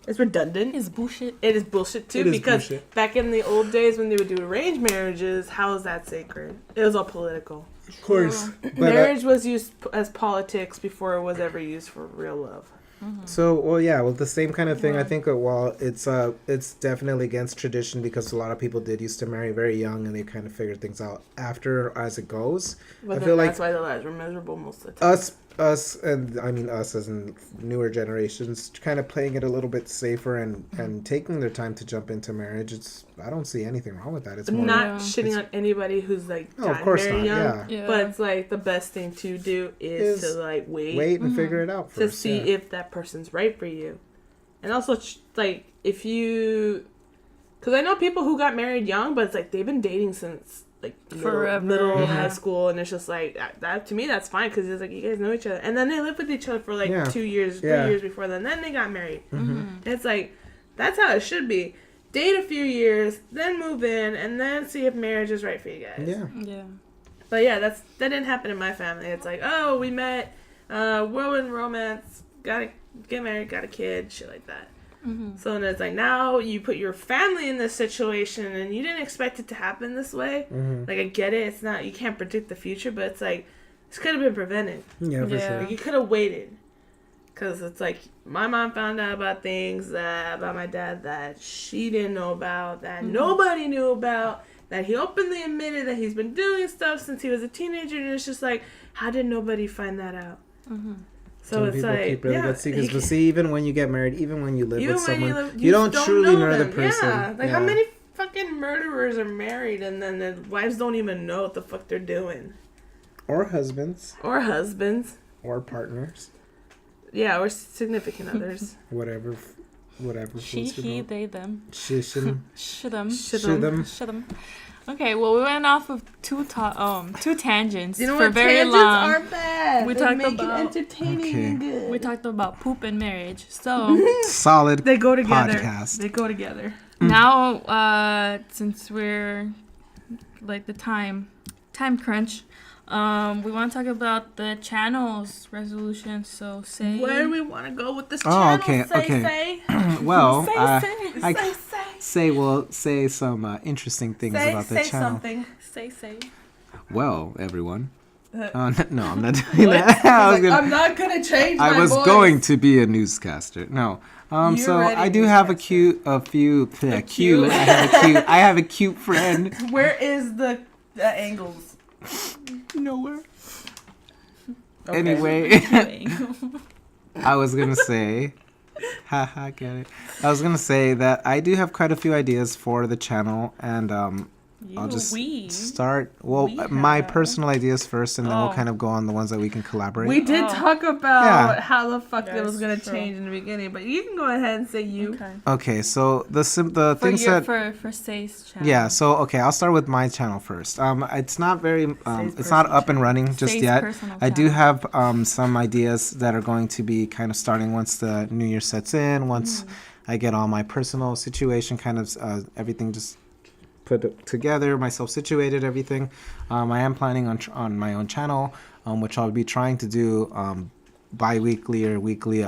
it's redundant. It's bullshit. It is bullshit too, It is because bullshit. back in the old days when they would do arranged marriages, how is that sacred? It was all political. Of course. Marriage was used as politics before it was ever used for real love. The same kind of thing. I think while it's definitely against tradition because a lot of people did used to marry very young and they kind of figured things out after as it goes. But I then feel like that's why the lives were miserable most of the time. us and I mean us as in newer generations kind of playing it a little bit safer and taking their time to jump into marriage. I don't see anything wrong with that. It's more Not Yeah. shitting on anybody who's like No, of gotten course married not, young, yeah. Yeah. but it's like the best thing to do is Is to like wait and figure it out to first. see yeah. if that person's right for you, and also like if you, because I know people who got married young, but it's like they've been dating since like Forever, middle yeah. high school, and it's just like that to me that's fine because it's like you guys know each other, and then they lived with each other for like Yeah. 2 years, 3 Yeah. years before then they got married. Mm-hmm. And it's like that's how it should be. Date a few years, then move in, and then see if marriage is right for you guys. Yeah. Yeah. But yeah, that didn't happen in my family. It's like, oh, we met, whirlwind romance, gotta get married, got a kid, shit like that. So then it's like now you put your family in this situation and you didn't expect it to happen this way. Like I get it, it's not, you can't predict the future, but it's like this could have been prevented. Yeah, for Yeah. sure. Like you could have waited, because it's like my mom found out about things about my dad that she didn't know about, that nobody knew about, that he openly admitted that he's been doing stuff since he was a teenager, and it's just like, how did nobody find that out? So Some it's people like, keep really yeah, good secrets, but see, even when you get married, even when you live even with when someone, you don't truly know the them. person. Yeah, like how many fucking murderers are married and then their wives don't even know what the fuck they're doing, Or husbands, or husbands, or partners, yeah, or significant others. whatever She, floats your he, boat. they, them. Shishin, Should them. Should should them. them. Should them. Okay, well, we went off of two tangents You know for what? very Tangents long. are bad. We They talked make about- it entertaining Okay. and good. We talked about poop and marriage. So Solid. They go together. Podcast. They go together. now, since we're like the time crunch, we want to talk about the channel's resolution. So say Where do we want to go with this Oh, channel? okay, Say, okay. say. Well, say, say some interesting things Say, about the say channel. something. say. Well, everyone. Uh, No, I'm not doing that. I'm not gonna change my I was voice. going to be a newscaster. No. You're So already I do have a newscaster. cute. I have a cute friend. Where is the angles? Nowhere. Okay. Anyway, I was gonna say, haha, get it. I was gonna say that I do have quite a few ideas for the channel, and I'll just start. Well, We my have- personal ideas first, and then we'll Oh. kind of go on the ones that we can collaborate. We did Oh. talk about Yeah. how the fuck Yeah, that was gonna it's true. change in the beginning, but you can go ahead and say you. Okay. Okay, so the For things your that. for Say's channel. Yeah, so okay, I'll start with my channel first. It's not very, Say's it's not personal up and running just Say's yet. personal I do channel. have some ideas that are going to be kind of starting once the new year sets in. Once I get all my personal situation kind of everything just put together, myself situated, everything. I am planning on my own channel, which I'll be trying to do bi-weekly or weekly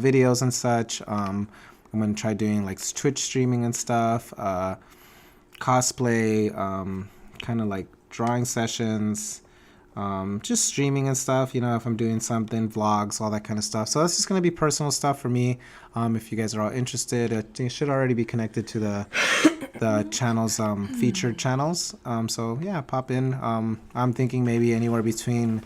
videos and such. I'm going to try doing like Twitch streaming and stuff, cosplay, kind of like drawing sessions, just streaming and stuff, you know, if I'm doing something, vlogs, all that kind of stuff. So that's just going to be personal stuff for me. If you guys are all interested, you should already be connected to the channel's featured channels. So yeah, pop in. I'm thinking maybe anywhere between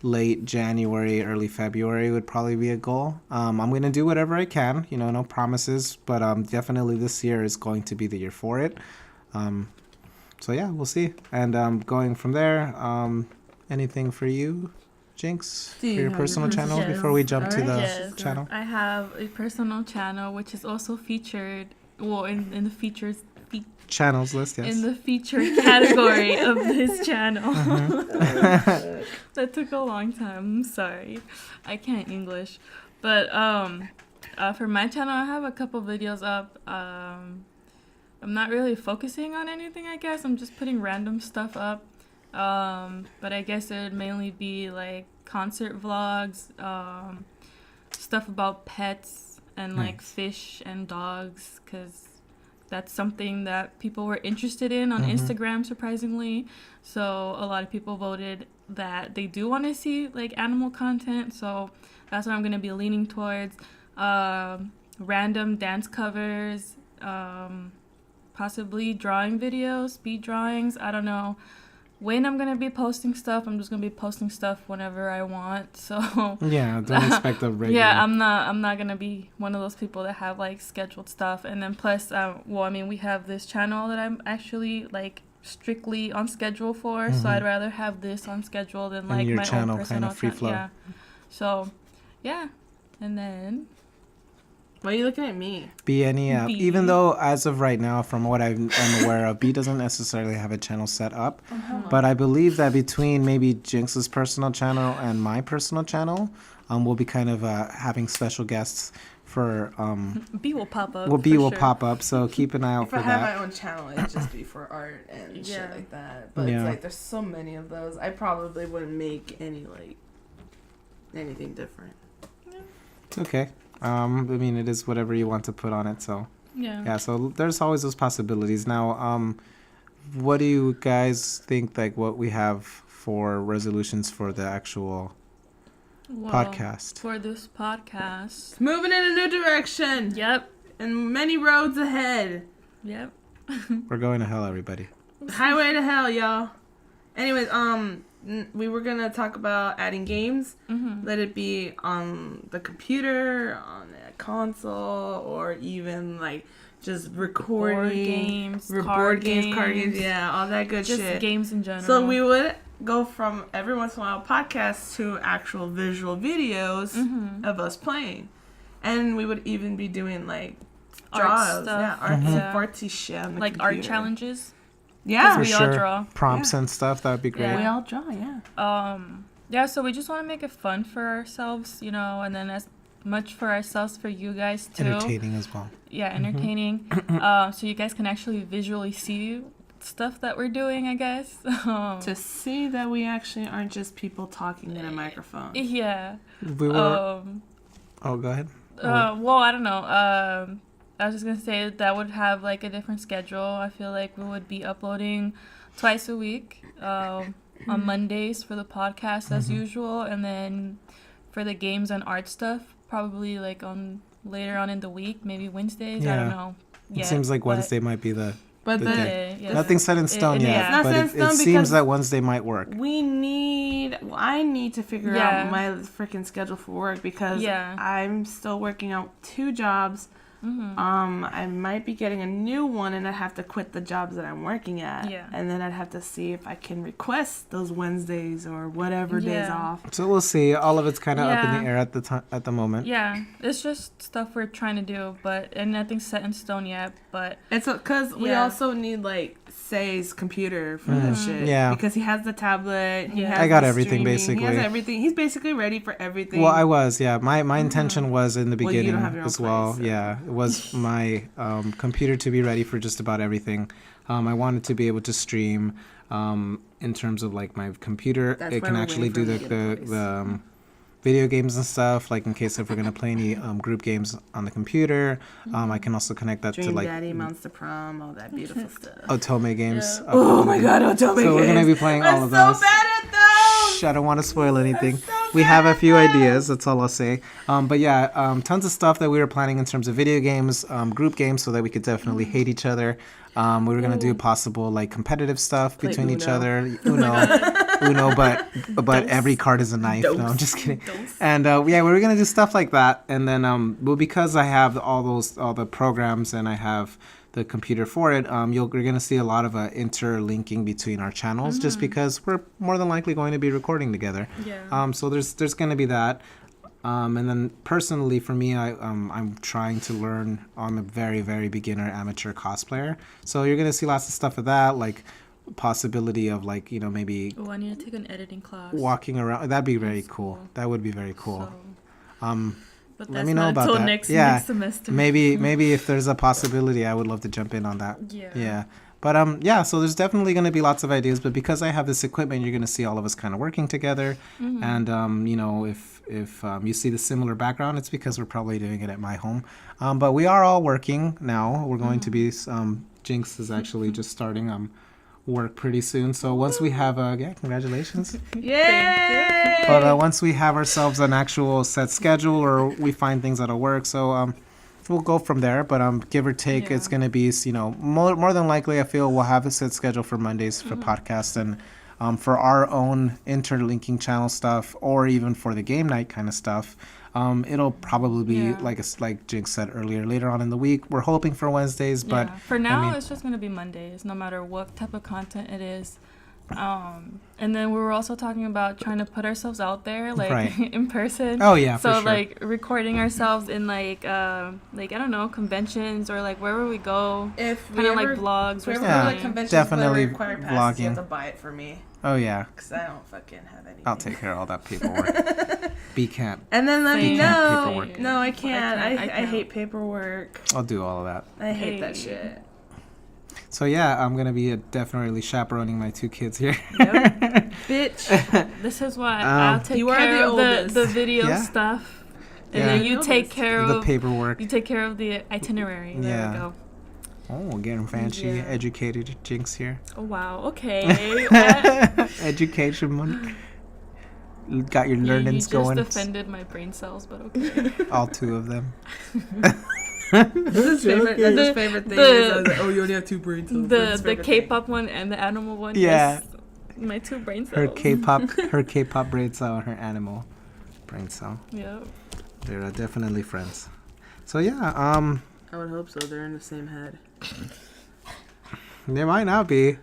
late January, early February would probably be a goal. I'm going to do whatever I can, you know, no promises, but definitely this year is going to be the year for it. So yeah, we'll see. And going from there, anything for you, Jinx, for your personal channel Yes. before we jump to the Yes. channel? I have a personal channel which is also featured, well, in the features, Channels list, yes. in the featured category of this channel. That took a long time. I'm sorry, I can't English, but for my channel, I have a couple videos up. I'm not really focusing on anything. I guess I'm just putting random stuff up. But I guess it would mainly be like concert vlogs, stuff about pets and like Nice. fish and dogs, because that's something that people were interested in on Instagram, surprisingly. So a lot of people voted that they do want to see like animal content. So that's what I'm going to be leaning towards. Random dance covers, possibly drawing videos, speed drawings. I don't know when I'm going to be posting stuff. I'm just going to be posting stuff whenever I want. So Yeah, don't expect a regular. yeah, I'm not gonna be one of those people that have like scheduled stuff. And then plus, well, I mean, we have this channel that I'm actually like strictly on schedule for. So I'd rather have this on schedule than And like your my channel own personal kinda free flow. Yeah. So, yeah, and then Why are you looking at me? B, any, B. even though as of right now, from what I'm aware of, B doesn't necessarily have a channel set up. But I believe that between maybe Jinx's personal channel and my personal channel, we'll be kind of having special guests for B will pop up. B for will sure. pop up, so keep an eye out If for I had that. my own channel, it'd just be for art and Yeah. shit like that. But Yeah. it's like there's so many of those. I probably wouldn't make anything different. It's okay. I mean, it is whatever you want to put on it, so Yeah. yeah. So there's always those possibilities. Now, what do you guys think? Like, what we have for resolutions for the actual Well, podcast? for this podcast. It's moving in a new direction Yep. and many roads ahead. Yep. We're going to hell, everybody. Highway to hell, y'all. Anyways, we were gonna talk about adding games. Let it be on the computer, on a console, or even like just recording Board games, board card games, card games. games, yeah, all that good Just shit. games in general. So we would go from every once in a while podcasts to actual visual videos of us playing, and we would even be doing like Art draws, stuff. yeah, artsy shit on the like art computer. challenges. Yeah, For we all sure. draw. Prompts Yeah. and stuff. That would be great. Yeah. we all draw, yeah. Yeah, so we just want to make it fun for ourselves, you know, and then as much for ourselves for you guys too. Entertaining as well. Yeah, entertaining. So you guys can actually visually see stuff that we're doing, I guess. To see that we actually aren't just people talking in a microphone. Yeah. We were. Oh, go ahead. Well, I don't know. I was just gonna say that would have like a different schedule. I feel like we would be uploading twice a week, on Mondays for the podcast as usual, and then for the games and art stuff, probably like on later on in the week, maybe Wednesdays. I don't Yeah. know. It seems like but- Wednesday might be the But the the, day. Yeah, Nothing's set in stone yeah. yet, It's not but set in it stone seems because- that Wednesday might work. I need to figure Yeah. out my freaking schedule for work because Yeah. I'm still working out 2 jobs. I might be getting a new one and I have to quit the jobs that I'm working at. Yeah. And then I'd have to see if I can request those Wednesdays or whatever days Yeah. off. So we'll see. All of it's kind of up in Yeah. the air at the moment. Yeah, it's just stuff we're trying to do, and nothing's set in stone yet. But It's because we Yeah. also need like Say's computer for that shit. Yeah. Because he has the tablet. He has I got the everything, streaming, basically. He has everything. He's basically ready for everything. Well, I was, yeah. My intention was in the Well, you beginning don't have your own as well. place, so. Yeah, it was my computer to be ready for just about everything. I wanted to be able to stream in terms of like my computer. That's It why can we're actually waiting do for him to get a place. the video games and stuff. Like in case if we're gonna play any group games on the computer, I can also connect that Dream to like Daddy, Monster Prom, all that beautiful stuff. Otome games. Yeah. Oh my god, Otome So we're gonna be playing all I'm of so those. bad at those! Shh, I don't want to spoil anything. so We have a bad few at ideas. That's all I'll say. But yeah, tons of stuff that we were planning in terms of video games, group games, so that we could definitely hate each other. We were gonna do possible like competitive stuff Play between each Uno. other. Uno, but every card is a knife. No, I'm just kidding. And yeah, we were gonna do stuff like that. And then well, because I have all the programs and I have the computer for it, you're gonna see a lot of interlinking between our channels, just because we're more than likely going to be recording together. Yeah. So there's gonna be that. And then personally for me, I'm trying to learn. I'm a very, very beginner amateur cosplayer. So you're going to see lots of stuff of that, like possibility of like, maybe Oh, I need to take an editing class. walking around. That'd be very That's cool. cool. That would be very cool. So, but let that's me know not about until that. next semester. Maybe if there's a possibility, I would love to jump in on that. Yeah. But yeah, so there's definitely going to be lots of ideas, but because I have this equipment, you're going to see all of us kind of working together. And if you see the similar background, it's because we're probably doing it at my home. But we are all working now. We're going to be Jinx is actually just starting work pretty soon. So once we have congratulations. Yay! But once we have ourselves an actual set schedule, or we find things that'll work, so we'll go from there. But give or take, it's Yeah. going to be more than likely. I feel we'll have a set schedule for Mondays for podcasts and for our own interlinking channel stuff, or even for the game night kind of stuff. It'll probably be Yeah. like Jinx said earlier, later on in the week. We're hoping for Wednesdays, but Yeah. For now, mean- it's just going to be Mondays, no matter what type of content it is. And then we were also talking about trying to put ourselves out there, like Right. in person. Oh yeah, So for sure. like recording ourselves in like I don't know, conventions or like wherever we go, If we kind of like ever, vlogs if or we ever something. go to Yeah. like conventions, Definitely but require passes, you have vlogging. to buy it for me. Oh yeah, Because I don't fucking have anything. I'll take care of all that paperwork. B can't. And then let me Same. know. Paperwork. No, I can't. I I can't. hate paperwork. I'll do all of that. I hate that Hey. shit. So yeah, I'm gonna be definitely chaperoning my two kids here. Bitch. This is why Um, I'll take You are care the of oldest. the video Yeah. stuff, and Yeah. then you The take oldest. care The of paperwork. you take care of the itinerary. There Yeah. we go. Oh, getting fancy, Yeah. educated Jinx here. Oh wow. Okay. What? Education money. You got your You learnings just going. offended my brain cells, but okay. All two of them. His favorite, that's his The- favorite thing the- is, I was like, oh, you only have two brain cells. That's the his favorite thing. K-pop one and the animal one. Yeah. Yes, my two brain cells. Her K-pop brain cell and her animal brain cell. Yeah. They're definitely friends. So yeah, I would hope so. They're in the same head. they might not be.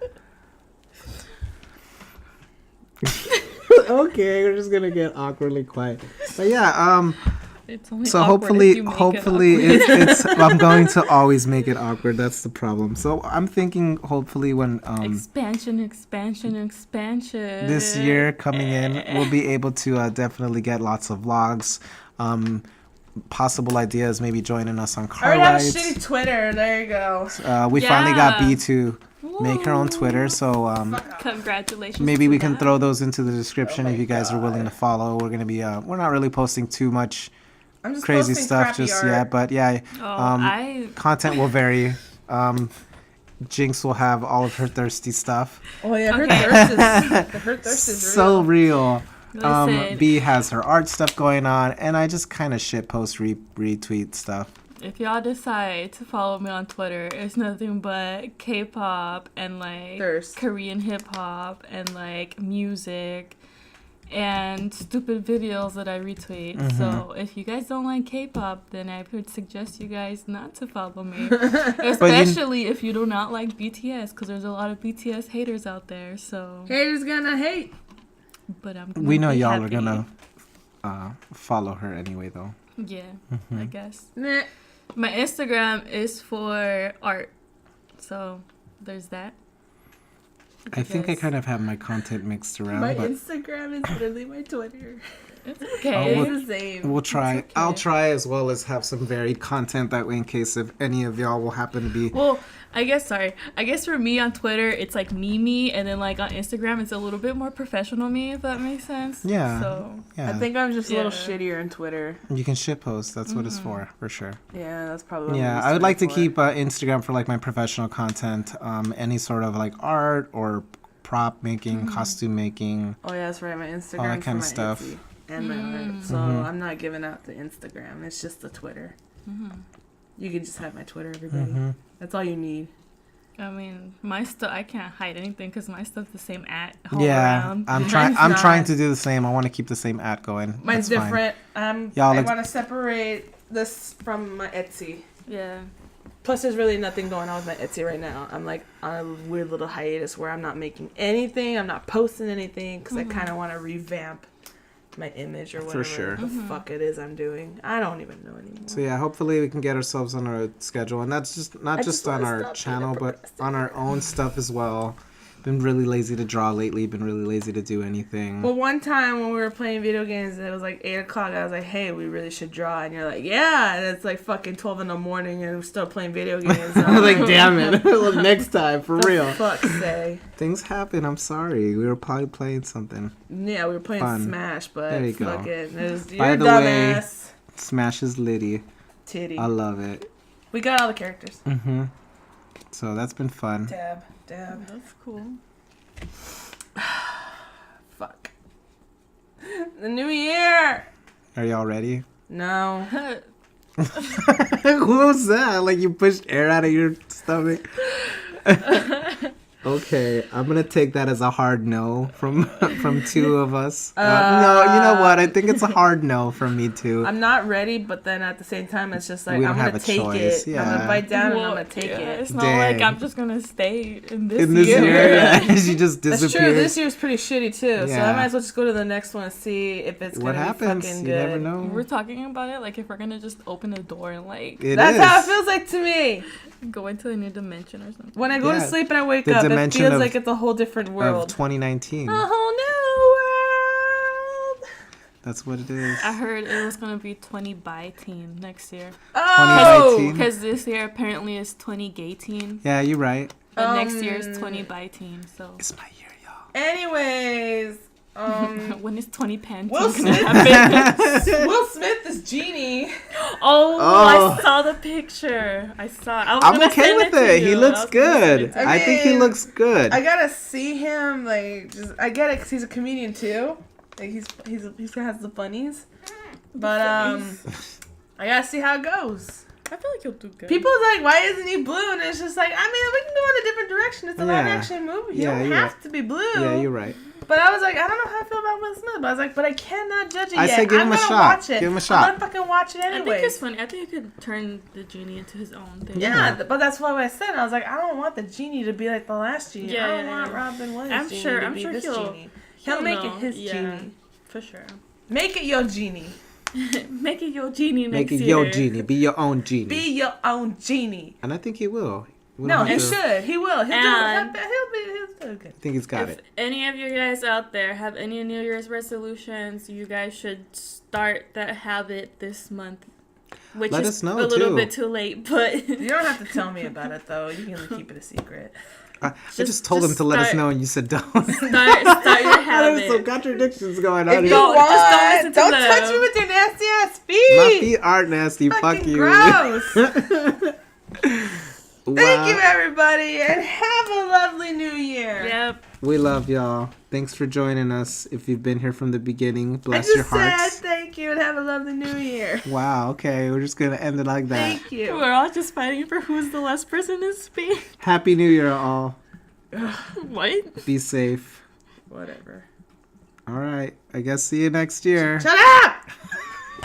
Okay, we're just gonna get awkwardly quiet. But yeah, It's only so awkward if you make it hopefully awkward. it's I'm going to always make it awkward. That's the problem. So I'm thinking hopefully when expansion this year coming in, we'll be able to definitely get lots of vlogs. Possible ideas, maybe joining us on I car already have a rides. shitty Twitter. There you go. We finally got Yeah. B to make her own Twitter, so Congratulations. maybe to we can that. throw those into the description Oh if my you guys are willing to follow. We're gonna be we're not really posting too much I'm just crazy posting stuff crappy just art. yet, but yeah, I content will vary. Jinx will have all of her thirsty stuff. Oh yeah, her Okay. thirst is So real. listen. B has her art stuff going on, and I just kind of shit post retweet stuff. If y'all decide to follow me on Twitter, it's nothing but K-pop and like Thirst. Korean hip hop and like music and stupid videos that I retweet. Mm-hmm. So if you guys don't like K-pop, then I would suggest you guys not to follow me, especially if you do not like BTS, because there's a lot of BTS haters out there. So, Haters gonna hate. but I'm gonna We know be y'all happy. are gonna follow her anyway, though. Yeah, Mm-hmm. I guess. Nah. My Instagram is for art, so there's that. I think I because kind of have my content mixed around, My but Instagram is literally my Twitter. it's Oh, okay. well, It's the same. we'll try. okay. I'll try as well as have some varied content that way in case if any of y'all will happen to be. Well, I guess for me on Twitter, it's like me, and then like on Instagram, it's a little bit more professional me, if that makes sense. Yeah. So Yeah, I think I'm just a little Yeah. shittier on Twitter. you can shit post. That's what it's for sure. Yeah, that's probably what Yeah, I'm I would like to Twitter for. keep Instagram for like my professional content, any sort of like art or prop making, costume making. Oh yeah, that's right. My Instagram that kind of my stuff. Etsy and my art. So I'm not giving out the Instagram. It's just the Twitter. You can just have my Twitter, everybody. That's all you need. I mean, my stuff, I can't hide anything because my stuff's the same all Yeah, around. I'm Mine's trying not. to do the same. I want to keep the same going. Mine's That's fine. different. Y'all, I like- want to separate this from my Etsy. Yeah. Plus, there's really nothing going on with my Etsy right now. I'm like on a weird little hiatus where I'm not making anything. I'm not posting anything because I kind of want to revamp my image or whatever sure. the fuck it is I'm doing. I don't even know anymore. So yeah, hopefully we can get ourselves on our schedule, and that's just not I just just on wanna our stop being channel, a but on our own stuff as well. Been really lazy to draw lately. Been really lazy to do anything. Well, one time when we were playing video games, it was like 8 o'clock. I was like, "Hey, we really should draw," and you're like, "Yeah," and it's like fucking 12 in the morning, and we're still playing video games. And I'm like, damn it! Next time, for the real. fuck's sake. Things happen. I'm sorry. We were probably playing something. Yeah, we were playing Fun. Smash, but There you go. fuck it. It was, By you're the way, dumbass. Smash is litty. Titty. I love it. We got all the characters. So that's been fun. Dab. That's cool. Fuck. The new year. Are y'all ready? No. Who was that? Like you pushed air out of your stomach? Okay, I'm gonna take that as a hard no from two of us. No, you know what? I think it's a hard no from me too. I'm not ready, but then at the same time, it's just like We I'm don't gonna have a take choice, it. yeah. I'm gonna bite down and I'm Well, gonna take yeah, it. It's not like Dang. I'm just gonna stay in this In this year. year, yeah, she just That's disappeared. true. This year's pretty shitty too, so Yeah. I might as well just go to the next one and see if it's What gonna happens? be fucking You good. never know. We're talking about it like if we're gonna just open a door and like That's how it feels like to me. go into a new dimension or something. When I go to Yeah. sleep and I wake The up, it dimension feels of- like it's a whole different Of world. 2019. A whole new world. That's what it is. I heard it was gonna be 20 bi teen next year. Oh, 2019. Because this year apparently is 20 gay teen, Yeah, you're right. but next year is 20 bi teen. So It's my year, y'all. anyways, when is 20 pan Will teen gonna Smith. happen? Will Smith is Genie. Oh, Oh. I saw the picture. I was I'm gonna okay send with to it. He you. looks I was gonna send good. it to you. I think he mean, looks good. I gotta see him. Like, just I get it because he's a comedian too. Like he has the funnies, but I gotta see how it goes. I feel like he'll do good. People's like, why isn't he blue? And it's just like, I mean, we can go in a different direction. It's a live Yeah. action movie. You Yeah, don't you're have right. to be blue. Yeah, you're right. But I was like, I don't know how I feel about Will Smith. But I was like, but I cannot judge it I yet. say give I'm him a gonna shot. Watch it. Give him a I'm shot. gonna fucking watch it I anyway. think it's funny. I think he could turn the genie into his own thing. Yeah, but that's what I said. I was like, I don't want the genie to be like the last genie. Yeah, I don't yeah, want yeah. Robin Williams I'm genie sure- to I'm be sure this he'll- genie. He'll make it know. his Yeah, genie. for sure. Make it your genie. Make it your genie Make next it year. your genie. Be your own genie. Be your own genie. And I think he will. We No, don't he have to- should. He will. He'll And- do he'll do good. I think he's got If it. any of you guys out there have any New Year's resolutions, you guys should start that habit this month. Which Let is us know, a little too. bit too late, but You don't have to tell me about it though. You can keep it a secret. I just told him just to let us start- know, and you said don't. start your habit. There's some contradictions going on If you here. Don't- want, just don't listen to don't them. touch me with your nasty ass My feet. feet aren't nasty. Fuck Fucking you. gross. Thank Wow. you, everybody, and have a lovely new year. Yep. We love y'all. Thanks for joining us. If you've been here from the beginning, I bless just your hearts. said thank you and have a lovely new year. Wow, okay. We're just going to end it like that. Thank you. We're all just fighting for who's the last person to speak. Happy New Year, all. What? Be safe. Whatever. All right. I guess see you next year. Shut up!